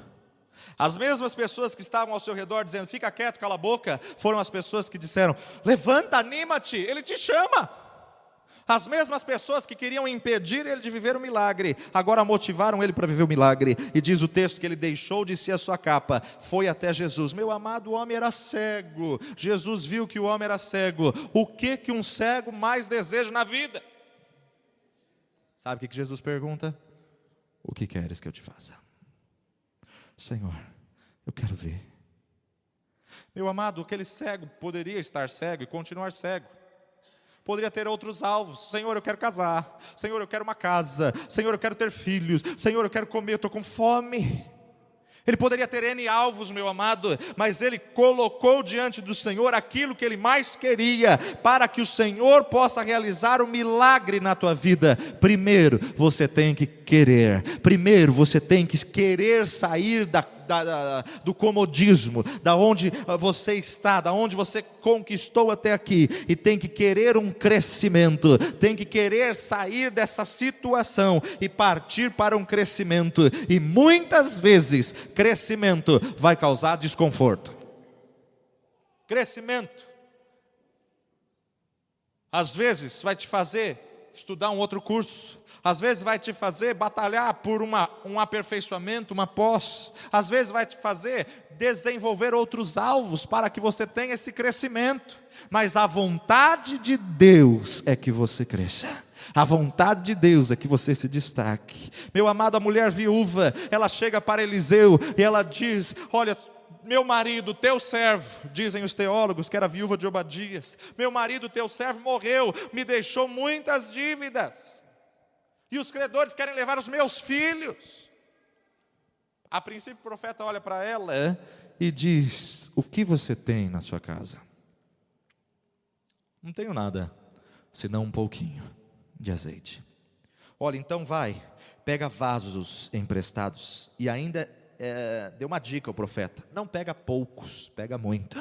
As mesmas pessoas que estavam ao seu redor dizendo, fica quieto, cala a boca, foram as pessoas que disseram, levanta, anima-te, ele te chama. As mesmas pessoas que queriam impedir ele de viver o milagre, agora motivaram ele para viver o milagre. E diz o texto que ele deixou de si a sua capa, foi até Jesus. Meu amado, o homem era cego. Jesus viu que o homem era cego. O que um cego mais deseja na vida? Sabe o que Jesus pergunta? O que queres que eu te faça? Senhor, eu quero ver. Meu amado, aquele cego poderia estar cego e continuar cego. Poderia ter outros alvos. Senhor, eu quero casar. Senhor, eu quero uma casa. Senhor, eu quero ter filhos. Senhor, eu quero comer, estou com fome. Ele poderia ter N alvos, meu amado, mas ele colocou diante do Senhor aquilo que ele mais queria, para que o Senhor possa realizar um milagre na tua vida. Primeiro, você tem que querer. Primeiro, você tem que querer sair do comodismo, da onde você está, da onde você conquistou até aqui, e tem que querer um crescimento, tem que querer sair dessa situação e partir para um crescimento. E muitas vezes crescimento vai causar desconforto. Crescimento às vezes vai te fazer estudar um outro curso, às vezes vai te fazer batalhar por um aperfeiçoamento, uma pós, às vezes vai te fazer desenvolver outros alvos para que você tenha esse crescimento, mas a vontade de Deus é que você cresça. A vontade de Deus é que você se destaque. Meu amado, a mulher viúva, ela chega para Eliseu e ela diz, olha, meu marido, teu servo, dizem os teólogos que era viúva de Obadias, meu marido, teu servo morreu, me deixou muitas dívidas, e os credores querem levar os meus filhos. A princípio o profeta olha para ela e diz, o que você tem na sua casa? Não tenho nada, senão um pouquinho de azeite. Olha, então vai, pega vasos emprestados, e ainda deu uma dica ao profeta, não pega poucos, pega muito.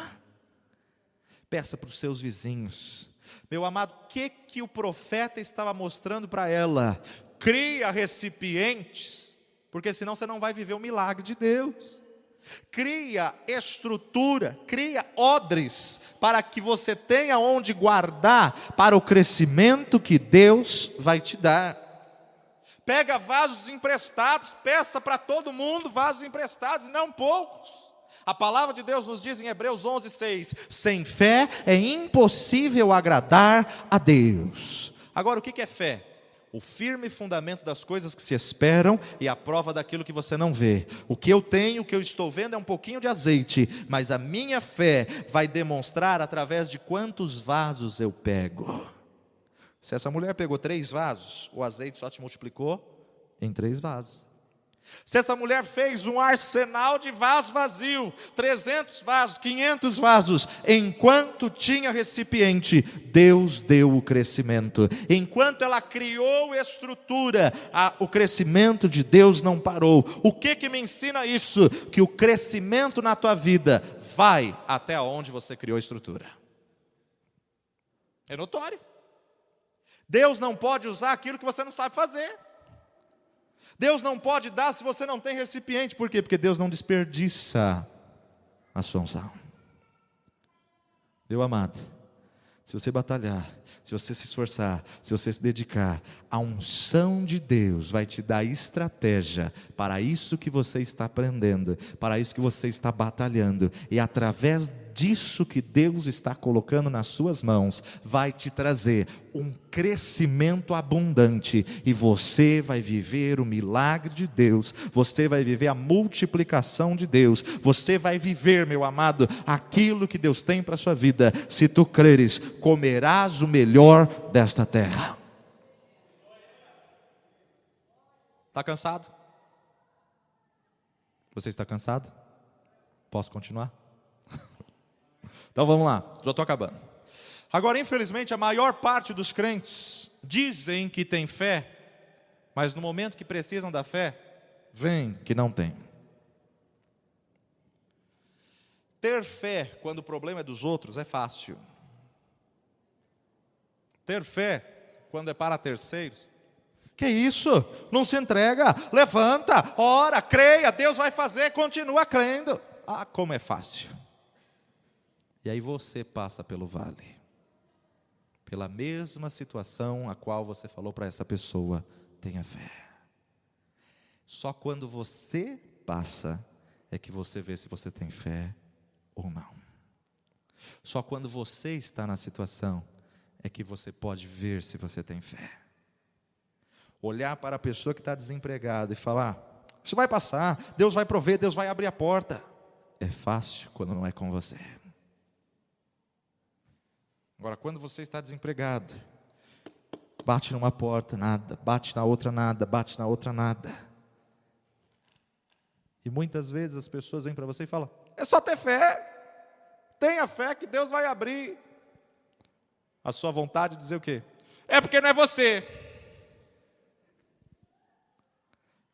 Peça para os seus vizinhos. Meu amado, o que o profeta estava mostrando para ela? Cria recipientes, porque senão você não vai viver o milagre de Deus. Cria estrutura, cria odres, para que você tenha onde guardar para o crescimento que Deus vai te dar. Pega vasos emprestados, peça para todo mundo vasos emprestados, e não poucos. A palavra de Deus nos diz em Hebreus 11:6, sem fé é impossível agradar a Deus. Agora, o que é fé? O firme fundamento das coisas que se esperam e a prova daquilo que você não vê. O que eu tenho, o que eu estou vendo é um pouquinho de azeite, mas a minha fé vai demonstrar através de quantos vasos eu pego. Se essa mulher pegou 3 vasos, o azeite só te multiplicou em 3 vasos. Se essa mulher fez um arsenal de vaso vazio, 300 vasos, 500 vasos, enquanto tinha recipiente, Deus deu o crescimento. Enquanto ela criou estrutura, o crescimento de Deus não parou. O que me ensina isso? Que o crescimento na tua vida vai até onde você criou a estrutura. É notório. Deus não pode usar aquilo que você não sabe fazer. Deus não pode dar se você não tem recipiente. Por quê? Porque Deus não desperdiça a sua unção. Meu amado, se você batalhar, se você se esforçar, se você se dedicar, a unção de Deus vai te dar estratégia para isso que você está aprendendo, para isso que você está batalhando, e através disso que Deus está colocando nas suas mãos, vai te trazer um crescimento abundante, e você vai viver o milagre de Deus, você vai viver a multiplicação de Deus, você vai viver, meu amado, aquilo que Deus tem para a sua vida. Se tu creres, comerás o melhor desta terra. Está cansado? Você está cansado? Posso continuar? Então vamos lá, já estou acabando. Agora, infelizmente, a maior parte dos crentes dizem que tem fé, mas no momento que precisam da fé, vem que não tem. Ter fé quando o problema é dos outros é fácil. Ter fé quando é para terceiros, que isso? Não se entrega, levanta, ora, creia, Deus vai fazer, continua crendo. Ah, como é fácil. E aí você passa pelo vale, pela mesma situação a qual você falou para essa pessoa: tenha fé. Só quando você passa é que você vê se você tem fé ou não. Só quando você está na situação é que você pode ver se você tem fé. Olhar para a pessoa que está desempregada e falar: isso vai passar, Deus vai prover, Deus vai abrir a porta. É fácil quando não é com você. Agora, quando você está desempregado, bate numa porta, nada, bate na outra, nada, bate na outra, nada. E muitas vezes as pessoas vêm para você e falam: é só ter fé, tenha fé que Deus vai abrir. A sua vontade de dizer o quê? É porque não é você.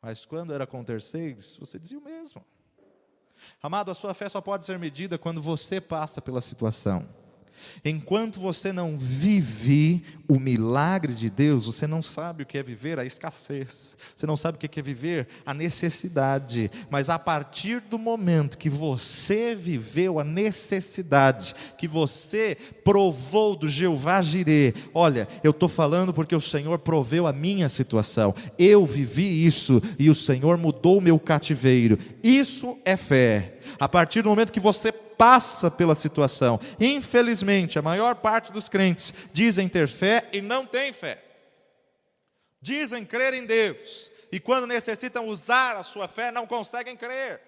Mas quando era com terceiros, você dizia o mesmo. Amado, a sua fé só pode ser medida quando você passa pela situação. Enquanto você não vive o milagre de Deus, você não sabe o que é viver a escassez, você não sabe o que é viver a necessidade. Mas a partir do momento que você viveu a necessidade, que você provou do Jeová Jirê, olha, eu estou falando porque o Senhor proveu a minha situação, eu vivi isso e o Senhor mudou o meu cativeiro. Isso é fé. A partir do momento que você passa pela situação, infelizmente a maior parte dos crentes dizem ter fé e não tem fé. Dizem crer em Deus e quando necessitam usar a sua fé não conseguem crer.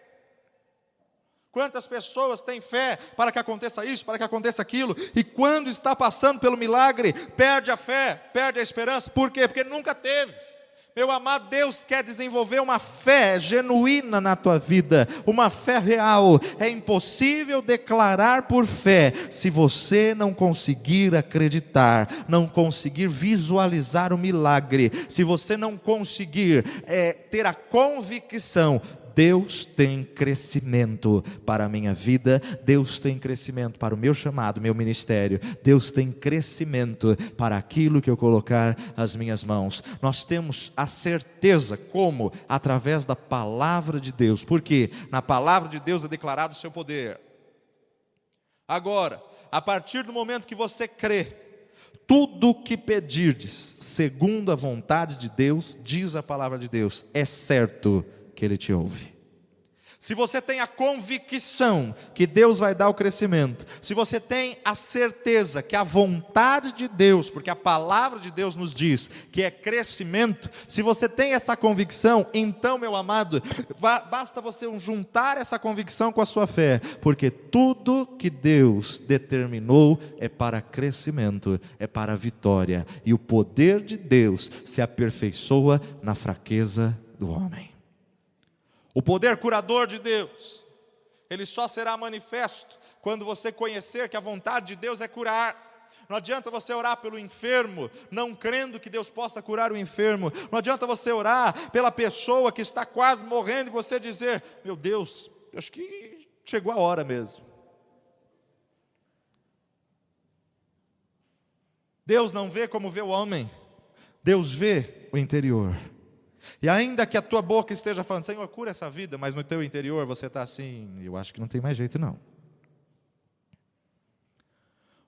Quantas pessoas têm fé para que aconteça isso, para que aconteça aquilo, e quando está passando pelo milagre, perde a fé, perde a esperança. Por quê? Porque nunca teve. Meu amado, Deus quer desenvolver uma fé genuína na tua vida, uma fé real. É impossível declarar por fé se você não conseguir acreditar, não conseguir visualizar o milagre, se você não conseguir ter a convicção. Deus tem crescimento para a minha vida, Deus tem crescimento para o meu chamado, meu ministério, Deus tem crescimento para aquilo que eu colocar as minhas mãos. Nós temos a certeza, como? Através da palavra de Deus, porque na palavra de Deus é declarado o seu poder. Agora, a partir do momento que você crê, tudo o que pedirdes, segundo a vontade de Deus, diz a palavra de Deus, é certo que Ele te ouve. Se você tem a convicção que Deus vai dar o crescimento, se você tem a certeza que a vontade de Deus, porque a palavra de Deus nos diz que é crescimento, se você tem essa convicção, então, meu amado, basta você juntar essa convicção com a sua fé, porque tudo que Deus determinou é para crescimento, é para vitória, e o poder de Deus se aperfeiçoa na fraqueza do homem. O poder curador de Deus, ele só será manifesto quando você conhecer que a vontade de Deus é curar. Não adianta você orar pelo enfermo, não crendo que Deus possa curar o enfermo. Não adianta você orar pela pessoa que está quase morrendo e você dizer: meu Deus, acho que chegou a hora mesmo. Deus não vê como vê o homem, Deus vê o interior. E ainda que a tua boca esteja falando, Senhor, cura essa vida, mas no teu interior você está assim, eu acho que não tem mais jeito não.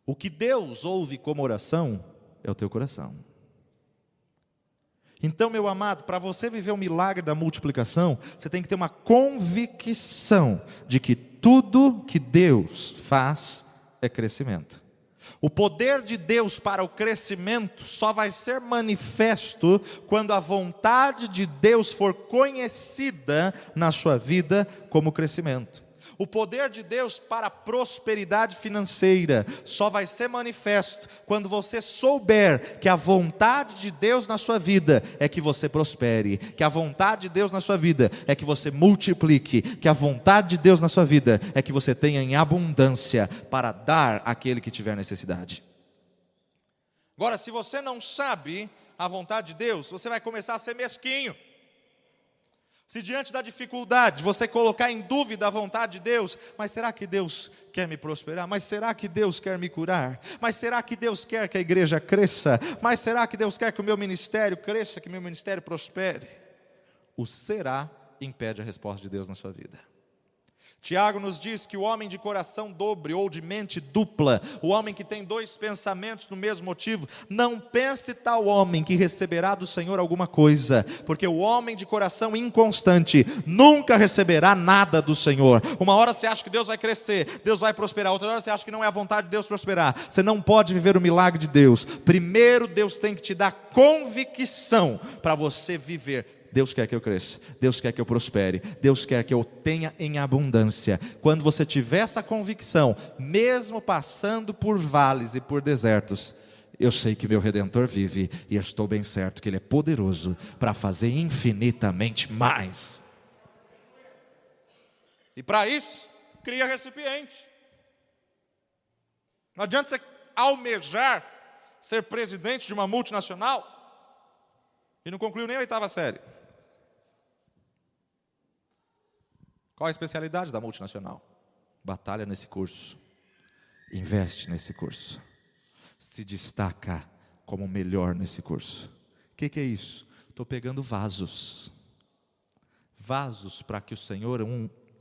O que Deus ouve como oração é o teu coração. Então, meu amado, para você viver o milagre da multiplicação, você tem que ter uma convicção de que tudo que Deus faz é crescimento. O poder de Deus para o crescimento só vai ser manifesto quando a vontade de Deus for conhecida na sua vida como crescimento. O poder de Deus para a prosperidade financeira só vai ser manifesto quando você souber que a vontade de Deus na sua vida é que você prospere, que a vontade de Deus na sua vida é que você multiplique, que a vontade de Deus na sua vida é que você tenha em abundância para dar àquele que tiver necessidade. Agora, se você não sabe a vontade de Deus, você vai começar a ser mesquinho. Se diante da dificuldade você colocar em dúvida a vontade de Deus, mas será que Deus quer me prosperar? Mas será que Deus quer me curar? Mas será que Deus quer que a igreja cresça? Mas será que Deus quer que o meu ministério cresça, que o meu ministério prospere? O será impede a resposta de Deus na sua vida. Tiago nos diz que o homem de coração dobre ou de mente dupla, o homem que tem dois pensamentos no mesmo motivo, não pense tal homem que receberá do Senhor alguma coisa, porque o homem de coração inconstante nunca receberá nada do Senhor. Uma hora você acha que Deus vai crescer, Deus vai prosperar, outra hora você acha que não é a vontade de Deus prosperar. Você não pode viver o milagre de Deus. Primeiro Deus tem que te dar convicção para você viver. Deus quer que eu cresça, Deus quer que eu prospere, Deus quer que eu tenha em abundância. Quando você tiver essa convicção, mesmo passando por vales e por desertos, eu sei que meu Redentor vive e estou bem certo que Ele é poderoso para fazer infinitamente mais. E para isso, cria recipiente. Não adianta você almejar ser presidente de uma multinacional e não concluiu nem a 8ª série. Qual a especialidade da multinacional? Batalha nesse curso, investe nesse curso, se destaca como melhor nesse curso. O que é isso? Estou pegando vasos para que o Senhor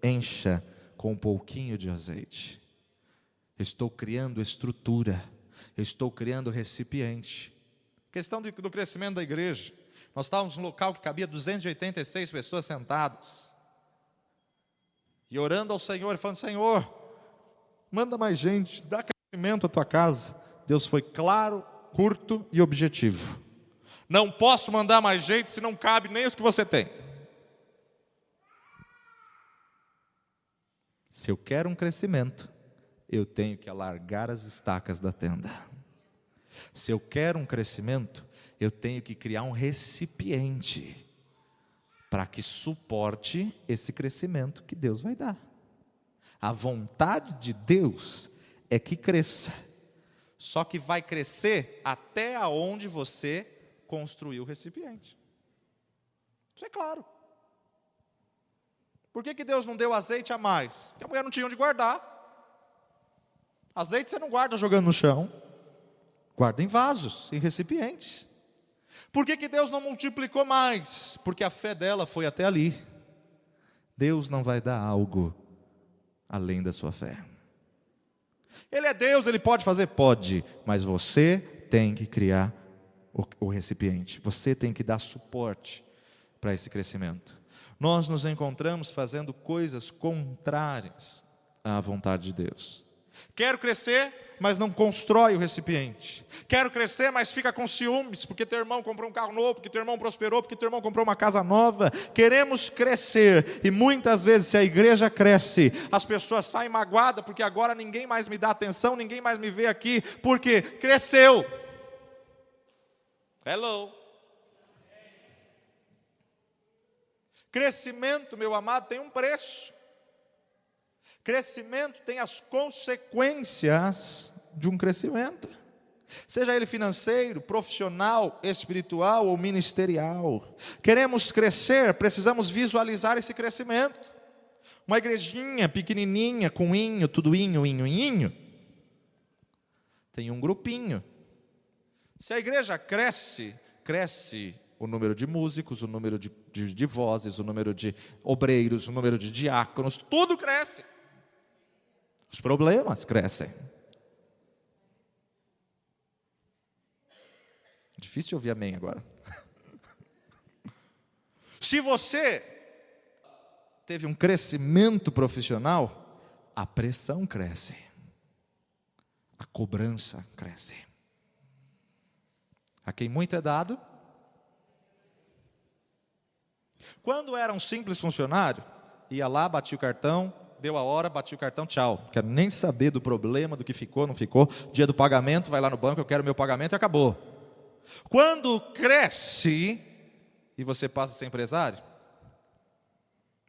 encha com um pouquinho de azeite. Estou criando estrutura, estou criando recipiente. Questão do crescimento da igreja. Nós estávamos num local que cabia 286 pessoas sentadas. E orando ao Senhor, e falando, Senhor, manda mais gente, dá crescimento à tua casa. Deus foi claro, curto e objetivo. Não posso mandar mais gente se não cabe nem os que você tem. Se eu quero um crescimento, eu tenho que alargar as estacas da tenda. Se eu quero um crescimento, eu tenho que criar um recipiente para que suporte esse crescimento que Deus vai dar. A vontade de Deus é que cresça, só que vai crescer até aonde você construiu o recipiente. Isso é claro. Por que Deus não deu azeite a mais? Porque a mulher não tinha onde guardar. Azeite você não guarda jogando no chão, guarda em vasos, em recipientes. Por que Deus não multiplicou mais? Porque a fé dela foi até ali. Deus não vai dar algo além da sua fé. Ele é Deus, Ele pode fazer? Pode, mas você tem que criar o recipiente. Você tem que dar suporte para esse crescimento. Nós nos encontramos fazendo coisas contrárias à vontade de Deus. Quero crescer, mas não constrói o recipiente. Quero crescer, mas fica com ciúmes, porque teu irmão comprou um carro novo, porque teu irmão prosperou, porque teu irmão comprou uma casa nova. Queremos crescer, e muitas vezes se a igreja cresce, as pessoas saem magoadas, porque agora ninguém mais me dá atenção, ninguém mais me vê aqui, porque cresceu. Hello. Crescimento, meu amado, tem um preço. Crescimento tem as consequências de um crescimento, seja ele financeiro, profissional, espiritual ou ministerial. Queremos crescer, precisamos visualizar esse crescimento. Uma igrejinha pequenininha, com inho, tudo inho, tem um grupinho Se a igreja cresce, cresce o número de músicos, o número de vozes, o número de obreiros, o número de diáconos, tudo cresce. Os problemas crescem. Difícil ouvir amém agora. Se você teve um crescimento profissional, a pressão cresce. A cobrança cresce. A quem muito é dado. Quando era um simples funcionário, ia lá, batia o cartão, deu a hora, batia o cartão, tchau. Não quero nem saber do problema, do que ficou, não ficou. Dia do pagamento, vai lá no banco, eu quero meu pagamento e acabou. Quando cresce e você passa a ser empresário,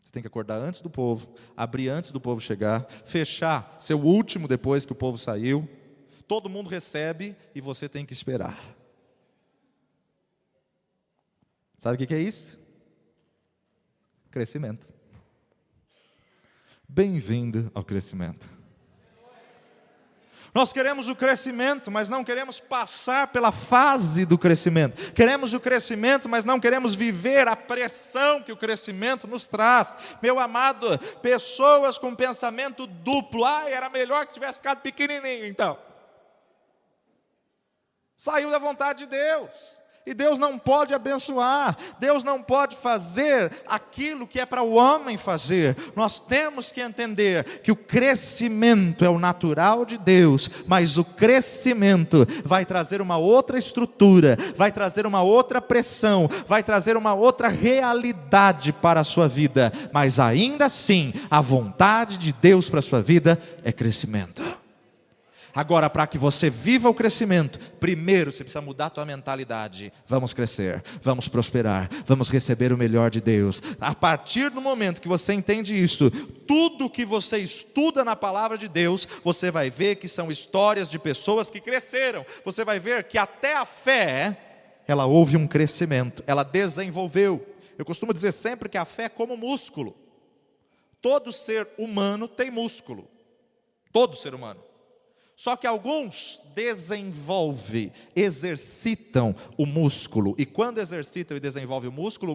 você tem que acordar antes do povo, abrir antes do povo chegar, fechar, ser o último depois que o povo saiu. Todo mundo recebe e você tem que esperar. Sabe o que é isso? Crescimento. Bem-vindo ao crescimento. Nós queremos o crescimento, mas não queremos passar pela fase do crescimento. Queremos o crescimento, mas não queremos viver a pressão que o crescimento nos traz. Meu amado, pessoas com pensamento duplo. Era melhor que tivesse ficado pequenininho então. Saiu da vontade de Deus. E Deus não pode abençoar, Deus não pode fazer aquilo que é para o homem fazer. Nós temos que entender que o crescimento é o natural de Deus, mas o crescimento vai trazer uma outra estrutura, vai trazer uma outra pressão, vai trazer uma outra realidade para a sua vida. Mas ainda assim, a vontade de Deus para a sua vida é crescimento. Agora, para que você viva o crescimento, primeiro você precisa mudar a tua mentalidade. Vamos crescer, vamos prosperar, vamos receber o melhor de Deus. A partir do momento que você entende isso, tudo que você estuda na palavra de Deus, você vai ver que são histórias de pessoas que cresceram. Você vai ver que até a fé, ela houve um crescimento, ela desenvolveu. Eu costumo dizer sempre que a fé é como músculo. Todo ser humano tem músculo. Todo ser humano. Só que alguns desenvolvem, exercitam o músculo. E quando exercitam e desenvolvem o músculo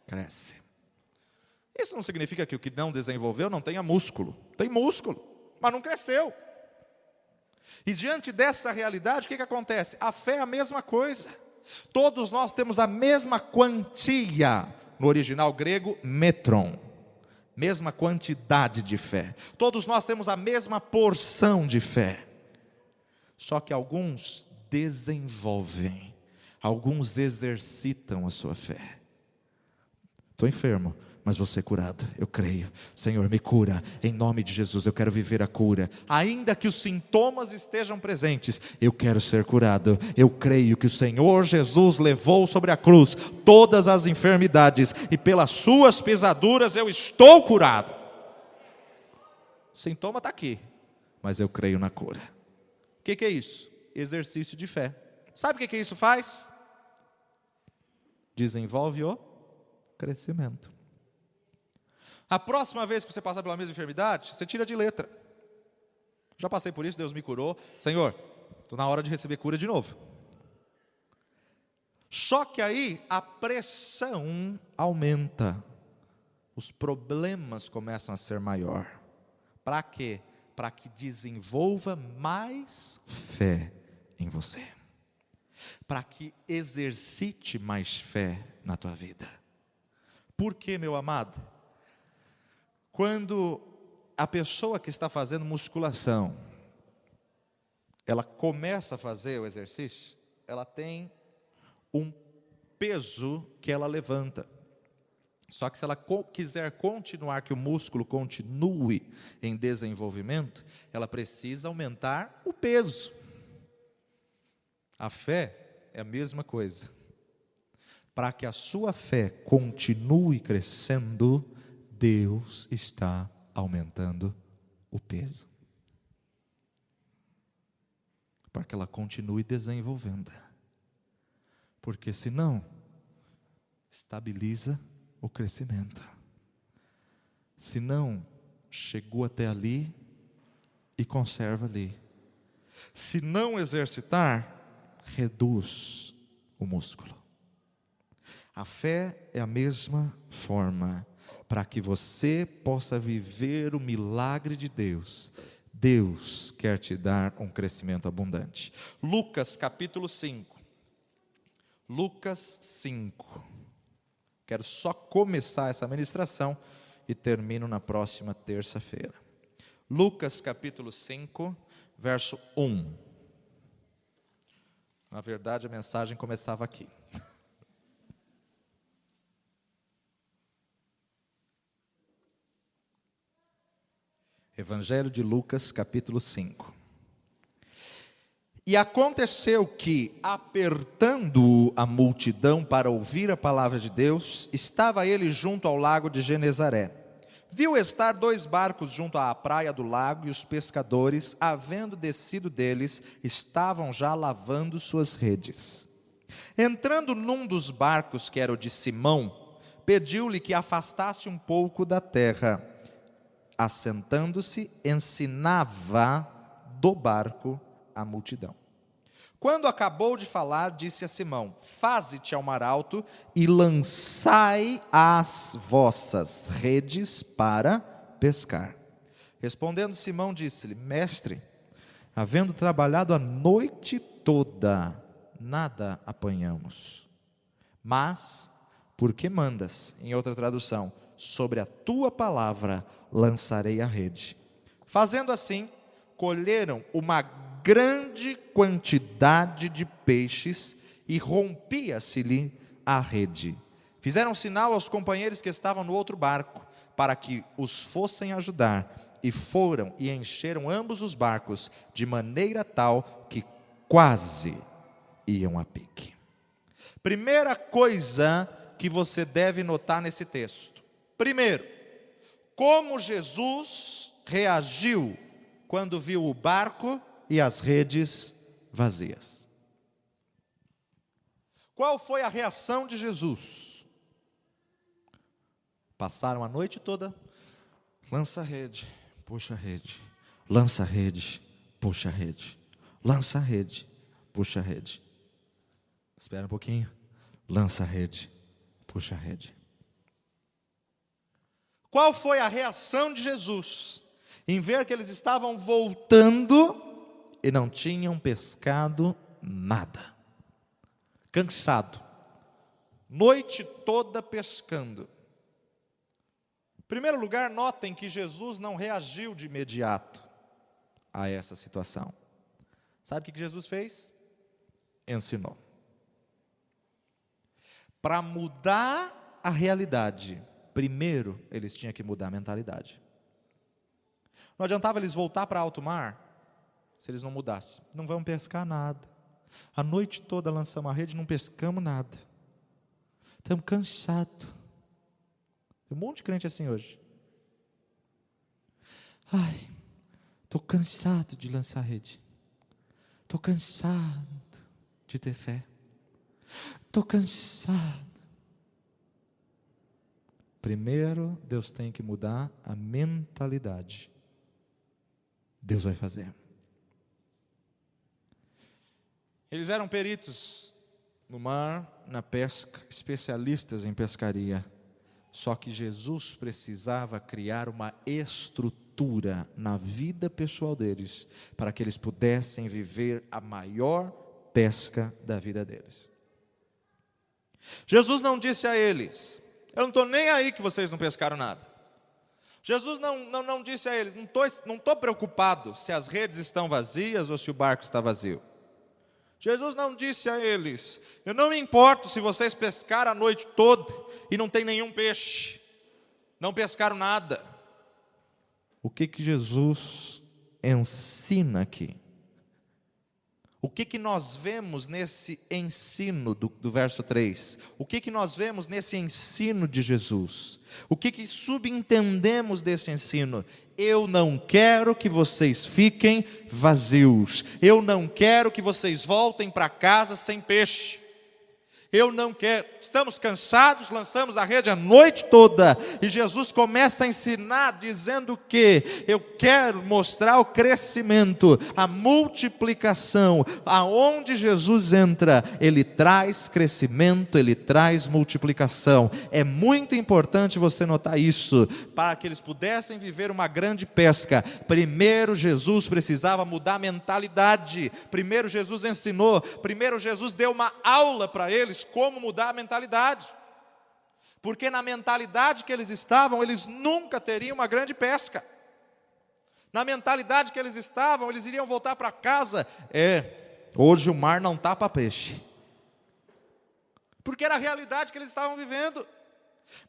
cresce. Isso não significa que o que não desenvolveu não tenha músculo. Tem músculo, mas não cresceu. E diante dessa realidade, o que acontece? A fé é a mesma coisa. Todos nós temos a mesma quantia, no original grego, metron. Mesma quantidade de fé. Todos nós temos a mesma porção de fé. Só que alguns desenvolvem, alguns exercitam a sua fé. Estou enfermo, mas vou ser curado, eu creio. Senhor, me cura, em nome de Jesus, eu quero viver a cura. Ainda que os sintomas estejam presentes, eu quero ser curado. Eu creio que o Senhor Jesus levou sobre a cruz todas as enfermidades, e pelas suas pisaduras eu estou curado. O sintoma está aqui, mas eu creio na cura. O que é isso? Exercício de fé. Sabe o que isso faz? Desenvolve o crescimento. A próxima vez que você passar pela mesma enfermidade, você tira de letra. Já passei por isso, Deus me curou. Senhor, estou na hora de receber cura de novo. Só que aí a pressão aumenta. Os problemas começam a ser maior. Para quê? Para que desenvolva mais fé em você. Para que exercite mais fé na tua vida. Por quê, meu amado? Quando a pessoa que está fazendo musculação, ela começa a fazer o exercício, ela tem um peso que ela levanta. Só que se ela quiser continuar, que o músculo continue em desenvolvimento, ela precisa aumentar o peso. A fé é a mesma coisa. Para que a sua fé continue crescendo, Deus está aumentando o peso. Para que ela continue desenvolvendo. Porque senão, estabiliza o crescimento. Senão, chegou até ali e conserva ali. Se não exercitar, reduz o músculo. A fé é a mesma forma. Para que você possa viver o milagre de Deus, Deus quer te dar um crescimento abundante. Lucas capítulo 5. Lucas 5. Quero só começar essa ministração e termino na próxima terça-feira. Lucas capítulo 5, verso 1. Na verdade, a mensagem começava aqui. Evangelho de Lucas, capítulo 5. E aconteceu que, apertando a multidão para ouvir a palavra de Deus, estava ele junto ao lago de Genezaré. Viu estar 2 barcos junto à praia do lago, e os pescadores, havendo descido deles, estavam já lavando suas redes. Entrando num dos barcos, que era o de Simão, pediu-lhe que afastasse um pouco da terra. Assentando-se, ensinava do barco a multidão. Quando acabou de falar, disse a Simão: faze-te ao mar alto e lançai as vossas redes para pescar. Respondendo Simão, disse-lhe: mestre, havendo trabalhado a noite toda, nada apanhamos. Mas, porque mandas, em outra tradução, sobre a tua palavra lançarei a rede. Fazendo assim, colheram uma grande quantidade de peixes e rompia-se-lhe a rede. Fizeram sinal aos companheiros que estavam no outro barco, para que os fossem ajudar, e foram e encheram ambos os barcos, de maneira tal que quase iam a pique. Primeira coisa que você deve notar nesse texto. Primeiro, como Jesus reagiu quando viu o barco e as redes vazias. Qual foi a reação de Jesus? Passaram a noite toda, lança a rede, puxa a rede, lança a rede, puxa a rede, lança a rede, puxa a rede. Espera um pouquinho, lança a rede, puxa a rede. Qual foi a reação de Jesus em ver que eles estavam voltando e não tinham pescado nada? Cansado, noite toda pescando. Em primeiro lugar, notem que Jesus não reagiu de imediato a essa situação. Sabe o que Jesus fez? Ensinou. Para mudar a realidade, primeiro, eles tinham que mudar a mentalidade. Não adiantava eles voltar para alto mar, se eles não mudassem. Não vamos pescar nada. A noite toda lançamos a rede e não pescamos nada. Estamos cansados. Tem um monte de crente assim hoje. Ai, estou cansado de lançar a rede. Estou cansado de ter fé. Estou cansado. Primeiro, Deus tem que mudar a mentalidade. Deus vai fazer. Eles eram peritos no mar, na pesca, especialistas em pescaria. Só que Jesus precisava criar uma estrutura na vida pessoal deles, para que eles pudessem viver a maior pesca da vida deles. Jesus não disse a eles: eu não estou nem aí que vocês não pescaram nada. Jesus não disse a eles: não estou preocupado se as redes estão vazias ou se o barco está vazio. Jesus não disse a eles: eu não me importo se vocês pescaram a noite toda e não tem nenhum peixe, não pescaram nada. O que Jesus ensina aqui? O que nós vemos nesse ensino do verso 3? O que nós vemos nesse ensino de Jesus? O que subentendemos desse ensino? Eu não quero que vocês fiquem vazios. Eu não quero que vocês voltem para casa sem peixe. Eu não quero. Estamos cansados, lançamos a rede a noite toda. E Jesus começa a ensinar dizendo que eu quero mostrar o crescimento, a multiplicação. Aonde Jesus entra, Ele traz crescimento, Ele traz multiplicação. É muito importante você notar isso, para que eles pudessem viver uma grande pesca. Primeiro Jesus precisava mudar a mentalidade. Primeiro Jesus ensinou. Primeiro Jesus deu uma aula para eles como mudar a mentalidade, porque na mentalidade que eles estavam, eles nunca teriam uma grande pesca. Na mentalidade que eles estavam, eles iriam voltar para casa, hoje o mar não está para peixe, porque era a realidade que eles estavam vivendo.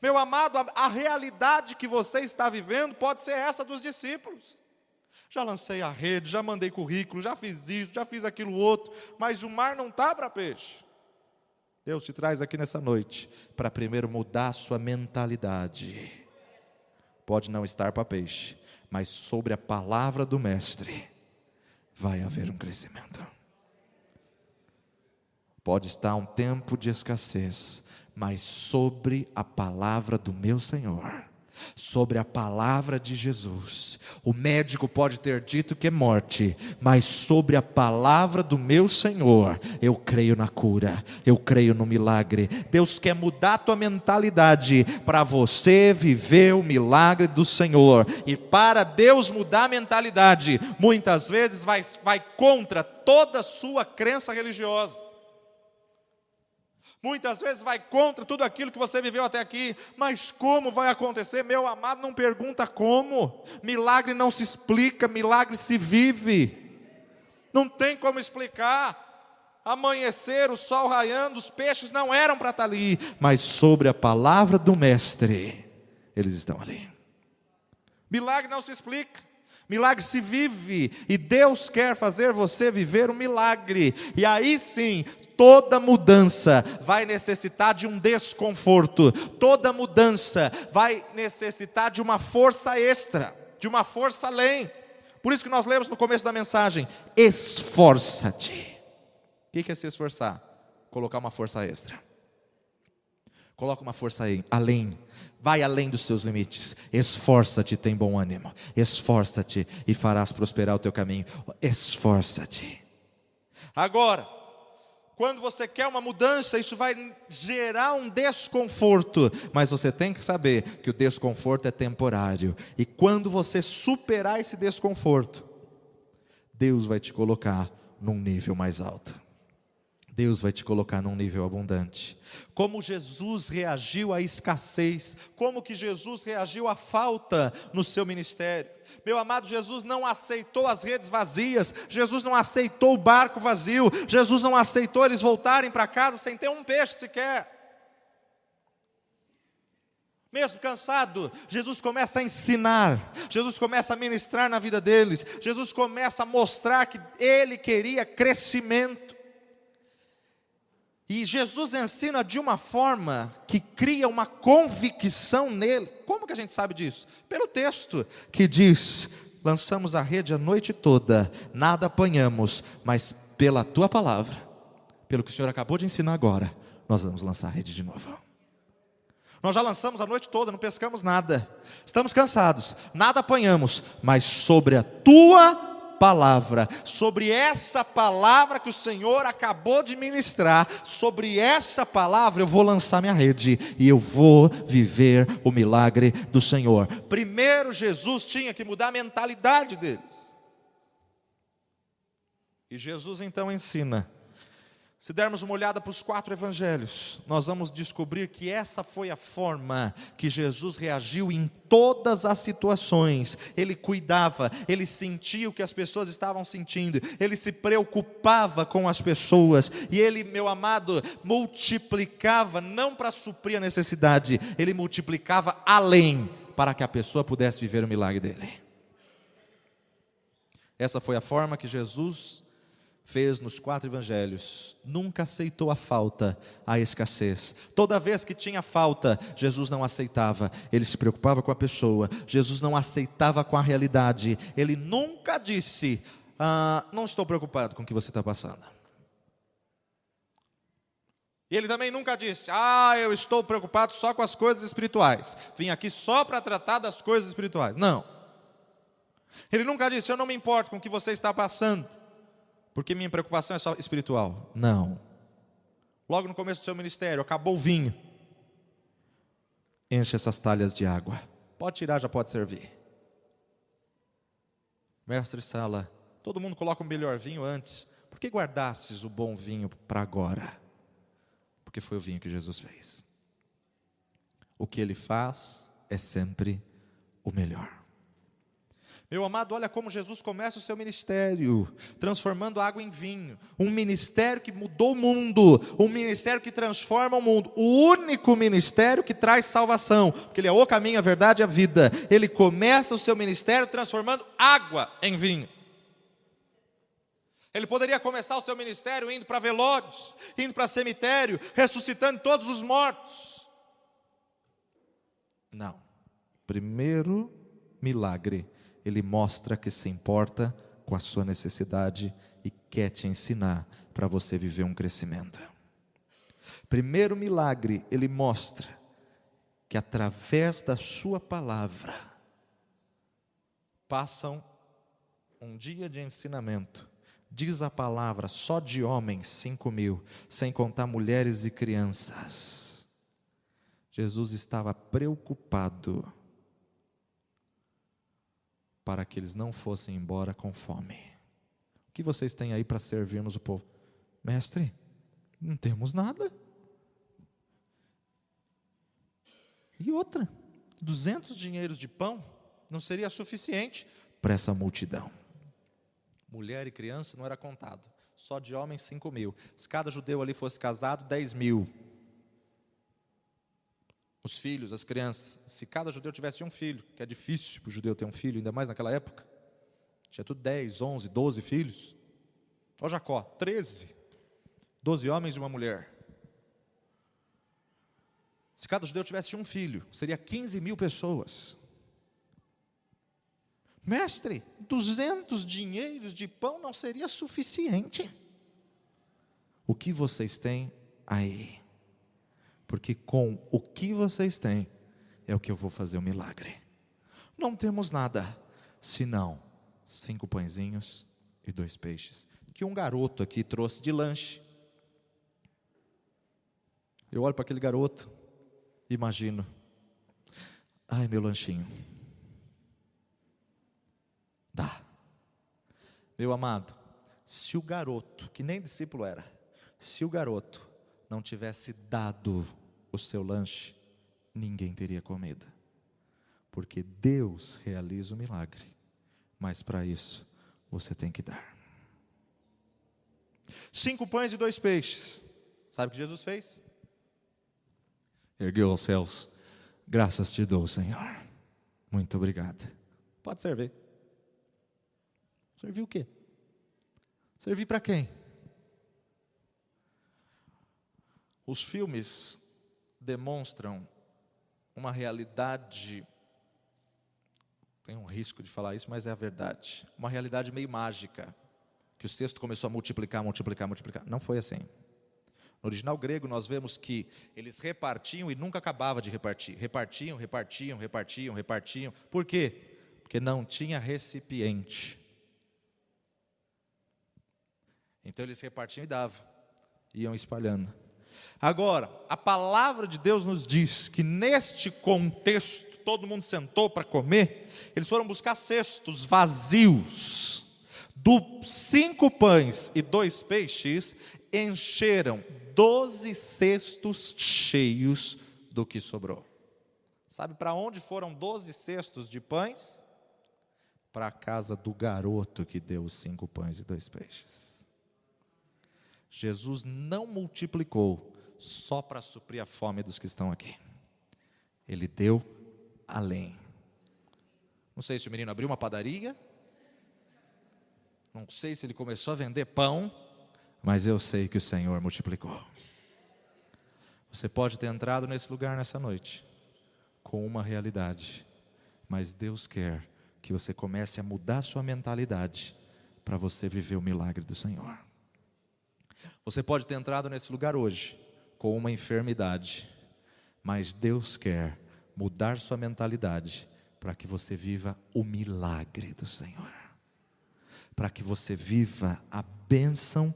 Meu amado, a realidade que você está vivendo pode ser essa dos discípulos. Já lancei a rede, já mandei currículo, já fiz isso, já fiz aquilo outro, mas o mar não está para peixe. Deus te traz aqui nessa noite para primeiro mudar a sua mentalidade. Pode não estar para peixe, mas sobre a palavra do Mestre vai haver um crescimento. Pode estar um tempo de escassez, mas sobre a palavra do meu Senhor, sobre a palavra de Jesus, o médico pode ter dito que é morte, mas sobre a palavra do meu Senhor, eu creio na cura, eu creio no milagre. Deus quer mudar a tua mentalidade, para você viver o milagre do Senhor. E para Deus mudar a mentalidade, muitas vezes vai contra toda a sua crença religiosa. Muitas vezes vai contra tudo aquilo que você viveu até aqui. Mas como vai acontecer? Meu amado, não pergunta como. Milagre não se explica, milagre se vive. Não tem como explicar. Amanhecer, o sol raiando, os peixes não eram para estar ali, mas sobre a palavra do Mestre, eles estão ali. Milagre não se explica, milagre se vive. E Deus quer fazer você viver um milagre. E aí sim, toda mudança vai necessitar de um desconforto. Toda mudança vai necessitar de uma força extra, de uma força além. Por isso que nós lemos no começo da mensagem: esforça-te. O que é se esforçar? Colocar uma força extra. Coloca uma força além. Vai além dos seus limites. Esforça-te, tem bom ânimo. Esforça-te e farás prosperar o teu caminho. Esforça-te. Agora, quando você quer uma mudança, isso vai gerar um desconforto, mas você tem que saber que o desconforto é temporário. E quando você superar esse desconforto, Deus vai te colocar num nível mais alto. Deus vai te colocar num nível abundante. Como Jesus reagiu à escassez, como que Jesus reagiu à falta no seu ministério. Meu amado, Jesus não aceitou as redes vazias, Jesus não aceitou o barco vazio, Jesus não aceitou eles voltarem para casa sem ter um peixe sequer. Mesmo cansado, Jesus começa a ensinar, Jesus começa a ministrar na vida deles, Jesus começa a mostrar que Ele queria crescimento. E Jesus ensina de uma forma que cria uma convicção nele. Como que a gente sabe disso? Pelo texto que diz: lançamos a rede a noite toda, nada apanhamos, mas pela tua palavra, pelo que o Senhor acabou de ensinar agora, nós vamos lançar a rede de novo. Nós já lançamos a noite toda, não pescamos nada, estamos cansados, nada apanhamos, mas sobre a tua palavra, sobre essa palavra que o Senhor acabou de ministrar, sobre essa palavra eu vou lançar minha rede, e eu vou viver o milagre do Senhor. Primeiro Jesus tinha que mudar a mentalidade deles, e Jesus então ensina. Se dermos uma olhada para os 4 evangelhos, nós vamos descobrir que essa foi a forma que Jesus reagiu em todas as situações. Ele cuidava, ele sentia o que as pessoas estavam sentindo, ele se preocupava com as pessoas, e ele, meu amado, multiplicava, não para suprir a necessidade, ele multiplicava além, para que a pessoa pudesse viver o milagre dele. Essa foi a forma que Jesus fez nos 4 evangelhos. Nunca aceitou a falta, a escassez. Toda vez que tinha falta, Jesus não aceitava. Ele se preocupava com a pessoa. Jesus não aceitava com a realidade. Ele nunca disse: não estou preocupado com o que você está passando. E ele também nunca disse, eu estou preocupado só com as coisas espirituais. Vim aqui só para tratar das coisas espirituais. Não. Ele nunca disse, eu não me importo com o que você está passando, porque minha preocupação é só espiritual. Não. Logo no começo do seu ministério, acabou o vinho. Enche essas talhas de água. Pode tirar, já pode servir. Mestre Sala, todo mundo coloca um melhor vinho antes. Por que guardastes o bom vinho para agora? Porque foi o vinho que Jesus fez. O que Ele faz é sempre o melhor. Meu amado, olha como Jesus começa o seu ministério, transformando água em vinho. Um ministério que mudou o mundo, um ministério que transforma o mundo. O único ministério que traz salvação, porque Ele é o caminho, a verdade e a vida. Ele começa o seu ministério transformando água em vinho. Ele poderia começar o seu ministério indo para velórios, indo para cemitério, ressuscitando todos os mortos. Não. Primeiro milagre, Ele mostra que se importa com a sua necessidade e quer te ensinar para você viver um crescimento. Primeiro milagre, Ele mostra que através da sua palavra, passam um dia de ensinamento. Diz a palavra, só de homens 5.000, sem contar mulheres e crianças. Jesus estava preocupado para que eles não fossem embora com fome. O que vocês têm aí para servirmos o povo? Mestre, não temos nada. E outra, 200 dinheiros de pão não seria suficiente para essa multidão. Mulher e criança não era contado, só de homens 5.000. Se cada judeu ali fosse casado, 10.000. Os filhos, as crianças, se cada judeu tivesse um filho, que é difícil para o judeu ter um filho, ainda mais naquela época, tinha tudo 10, 11, 12 filhos. Olha Jacó, 13, 12 homens e uma mulher. Se cada judeu tivesse um filho, seria 15.000 pessoas. Mestre, 200 dinheiros de pão não seria suficiente. O que vocês têm aí? Porque com o que vocês têm, é o que eu vou fazer o milagre. Não temos nada, senão 5 pãezinhos e 2 peixes, que um garoto aqui trouxe de lanche. Eu olho para aquele garoto, imagino, ai meu lanchinho, dá. Meu amado, se o garoto, que nem discípulo era, se o garoto não tivesse dado o seu lanche, ninguém teria comido. Porque Deus realiza o milagre, mas para isso você tem que dar. 5 pães e 2 peixes. Sabe o que Jesus fez? Ergueu aos céus, graças te dou, Senhor. Muito obrigado. Pode servir. Servir o quê? Servir para quem? Os filmes demonstram uma realidade, tem um risco de falar isso, mas é a verdade, uma realidade meio mágica, que o texto começou a multiplicar. Não foi assim. No original grego nós vemos que eles repartiam e nunca acabava de repartir. Repartiam. Por quê? Porque não tinha recipiente. Então eles repartiam e davam, iam espalhando. Agora, a palavra de Deus nos diz que neste contexto, todo mundo sentou para comer, eles foram buscar cestos vazios, dos 5 pães e 2 peixes, encheram 12 cestos cheios do que sobrou. Sabe para onde foram 12 cestos de pães? Para a casa do garoto que deu os 5 pães e 2 peixes. Jesus não multiplicou só para suprir a fome dos que estão aqui. Ele deu além. Não sei se o menino abriu uma padaria, não sei se ele começou a vender pão, mas eu sei que o Senhor multiplicou. Você pode ter entrado nesse lugar nessa noite com uma realidade, mas Deus quer que você comece a mudar sua mentalidade para você viver o milagre do Senhor. Você pode ter entrado nesse lugar hoje com uma enfermidade, mas Deus quer mudar sua mentalidade para que você viva o milagre do Senhor, para que você viva a bênção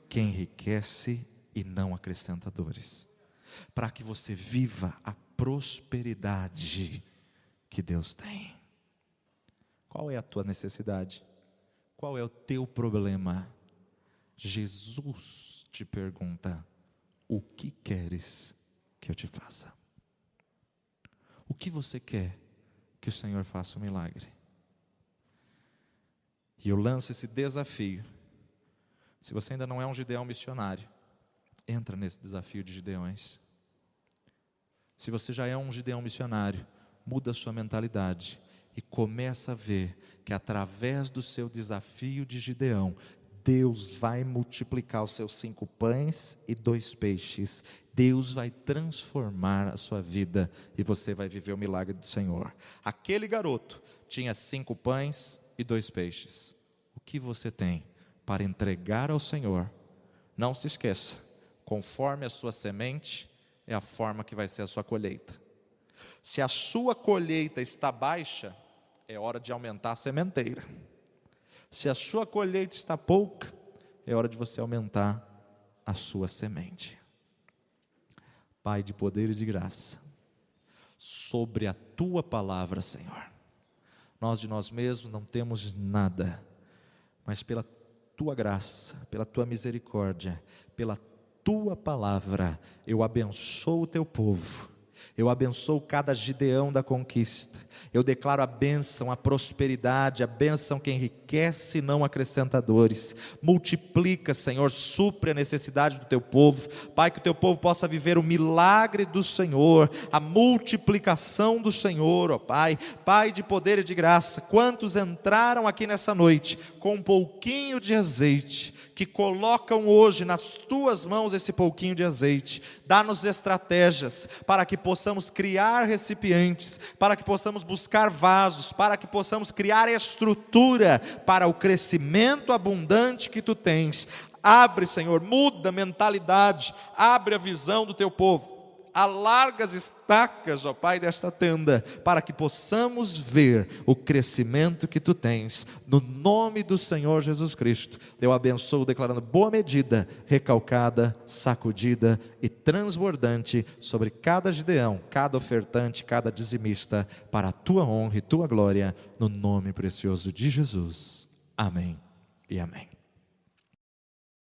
que enriquece e não acrescenta dores, para que você viva a prosperidade que Deus tem. Qual é a tua necessidade? Qual é o teu problema? Jesus te pergunta: o que queres que eu te faça? O que você quer que o Senhor faça um milagre? E eu lanço esse desafio. Se você ainda não é um Gideão missionário, entra nesse desafio de Gideões. Se você já é um Gideão missionário, muda a sua mentalidade e começa a ver que através do seu desafio de Gideão, Deus vai multiplicar os seus 5 pães e 2 peixes. Deus vai transformar a sua vida e você vai viver o milagre do Senhor. Aquele garoto tinha 5 pães e 2 peixes. O que você tem para entregar ao Senhor? Não se esqueça, conforme a sua semente, é a forma que vai ser a sua colheita. Se a sua colheita está baixa, é hora de aumentar a sementeira. Se a sua colheita está pouca, é hora de você aumentar a sua semente. Pai de poder e de graça, sobre a tua palavra, Senhor, nós de nós mesmos não temos nada, mas pela tua graça, pela tua misericórdia, pela tua palavra, eu abençoo o teu povo. Eu abençoo cada Gideão da conquista. Eu declaro a bênção, a prosperidade, a bênção que enriquece e não acrescenta dores. Multiplica, Senhor, supre a necessidade do teu povo. Pai, que o teu povo possa viver o milagre do Senhor, a multiplicação do Senhor, ó Pai. Pai de poder e de graça, quantos entraram aqui nessa noite com um pouquinho de azeite, que colocam hoje nas tuas mãos esse pouquinho de azeite. Dá-nos estratégias para que possamos criar recipientes, para que possamos buscar vasos, para que possamos criar estrutura para o crescimento abundante que tu tens. Abre, Senhor, muda a mentalidade, abre a visão do teu povo. Alarga as estacas, ó Pai, desta tenda, para que possamos ver o crescimento que tu tens, no nome do Senhor Jesus Cristo. Eu abençoo declarando boa medida, recalcada, sacudida e transbordante sobre cada Gideão, cada ofertante, cada dizimista, para a tua honra e tua glória, no nome precioso de Jesus. Amém e amém.